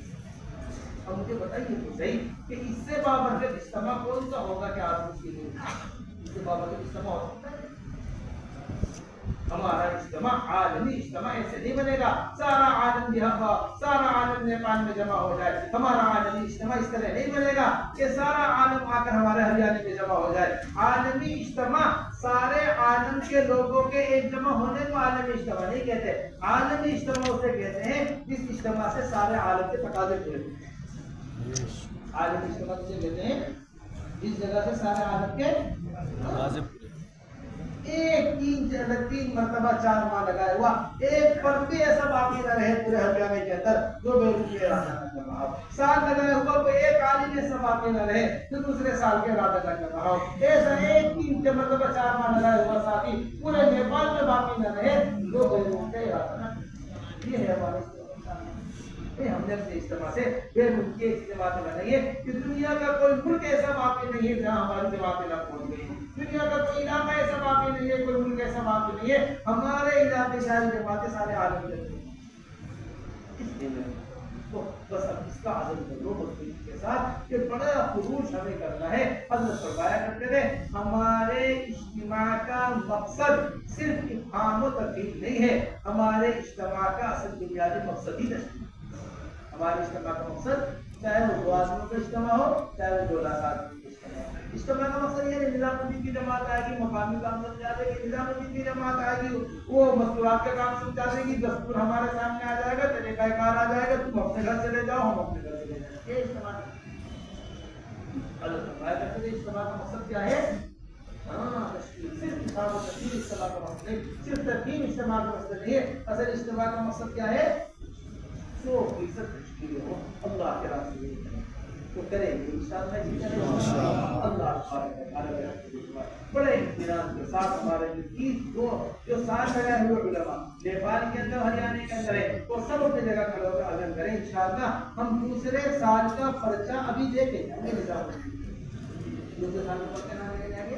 اب مجھے بتائیے تو صحیح کہ اس سے بابرکت اجتماع کون سا ہوگا کہ آپ اس کے لیے اس سے بابرکت اجتماع ہو سکتا ہے؟ ہمارا اجتماع عالمی اجتماع ایسے نہیں بنے گا سارا عالم بہا سارا عالم نیپال میں جمع ہو جائے، ہمارا عالمی اجتماع اس طرح نہیں بنے گا کہ سارا عالم آ کر ہمارے ہریانے میں جمع ہو جائے، عالمی اجتماع سارے عالم کے لوگوں کے ایک جمع ہونے کو عالمی اجتماع نہیں کہتے، عالمی اجتماع اسے کہتے ہیں جس اجتماع سے سارے عالم کے تقاضے پورے ہوتے ہیں، عالمی اجتماع اسے کہتے ہیں جس جگہ سے سارے عالم کے ایک 3 مرتبہ 4 ماہ لگائے ہوا ایک فرد بھی ایسا باقی نہ رہے پورے ہریانے کے اندر جو بیرون کے ارادہ نہ کر رہا ہو، سال لگائے ہوا کوئی ایک عالم ایسا باقی نہ رہے جو دوسرے سال کے ارادہ نہ کر رہا ہو، ایسا ایک 3 مرتبہ 4 ماہ لگائے ہوا ساتھی پورے نیپال میں باقی نہ رہے جو بیرون کے ارادہ نہ کر، یہ ہے ہمارے ہم نے اپنے اجتماع سے بے ملک کی جماعتیں بنائی ہے کہ دنیا کا کوئی ملک ایسا باقی نہیں ہے جہاں ہماری جماعتیں نہ پہنچ گئی، دنیا کا کوئی علاقہ ایسا باقی نہیں ہے، کوئی ملک ایسا باقی نہیں ہے، ہمارے علاقے ساری جماعتیں سارے عالم کے اس لیے تو بس اب اس کا عزم کرو مضبوطی کے ساتھ کہ بڑا خروج ہمیں کرنا ہے، حضرت فرمایا کرتے تھے ہمارے اجتماع کا مقصد صرف افہام و تفہیم نہیں ہے، ہمارے اجتماع کا اصل بنیادی مقصد ہی تشکیل، ہمارے اجتماع کا مقصد چاہے وہ 2 آدمیوں کا اجتماع ہو چاہے وہ 2 لاکھ آدمیوں کا اجتماع ہو، اجتماع کا مقصد یہ ہے نظام الدین کی جماعت آئے گی مقامی کام سمجھا دے گی, نظام الدین کی جماعت آئے گی وہ مستورات کا کام سمجھا دے گی, دستور ہمارے سامنے آ جائے گا, طریقہ کار آ جائے گا, تم اپنے گھر چلے جاؤ ہم اپنے گھر چلے جائیں. یہ اجتماع اجتماع کا مقصد کیا ہے؟ صرف کتاب و تشکیل اجتماع کا مقصد نہیں, صرف ترکیب اجتماع کا مقصد نہیں ہے. اصل اجتماع کا مقصد کیا ہے؟ 100% تشکیل ہو اللہ کے راستے میں تو کریں گے انشاءاللہ. اللہ بڑے اطمینان کے ساتھ ہمارے جو ساتھ لگائے ہوئے علماء نیپال کے اندر ہریانے کے اندر ہے وہ سب اپنی جگہ کھڑے ہو کر عزم کریں انشاءاللہ. ہم دوسرے سال کا پرچہ ابھی دے کے جائیں گے نظام دوسرے سال کا پرچہ نہ لے جائیں گے.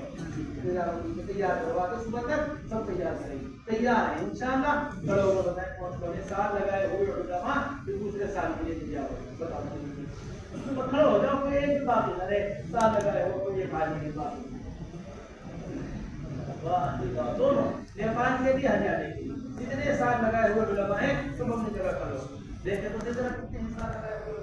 تیار کروا کے صبح تک سب تیار کریں گے, تیار ہے انشاءاللہ. کھڑے ہو کر بتائیں کون کون سال لگائے ہوئے علماء جو دوسرے سال کے لیے تیار ہو بتا دیں. کھڑے ہو جاؤ, کوئی ایک بات نہ رہے سال لگائے ہو کوئی ایک حاجی کی بات دونوں نیپال کے بھی ہریانے کے جتنے سال لگائے ہوئے علماء ہیں تم اپنی جگہ کھڑے ہو. دیکھیں تو کتنے سال لگائے ہوئے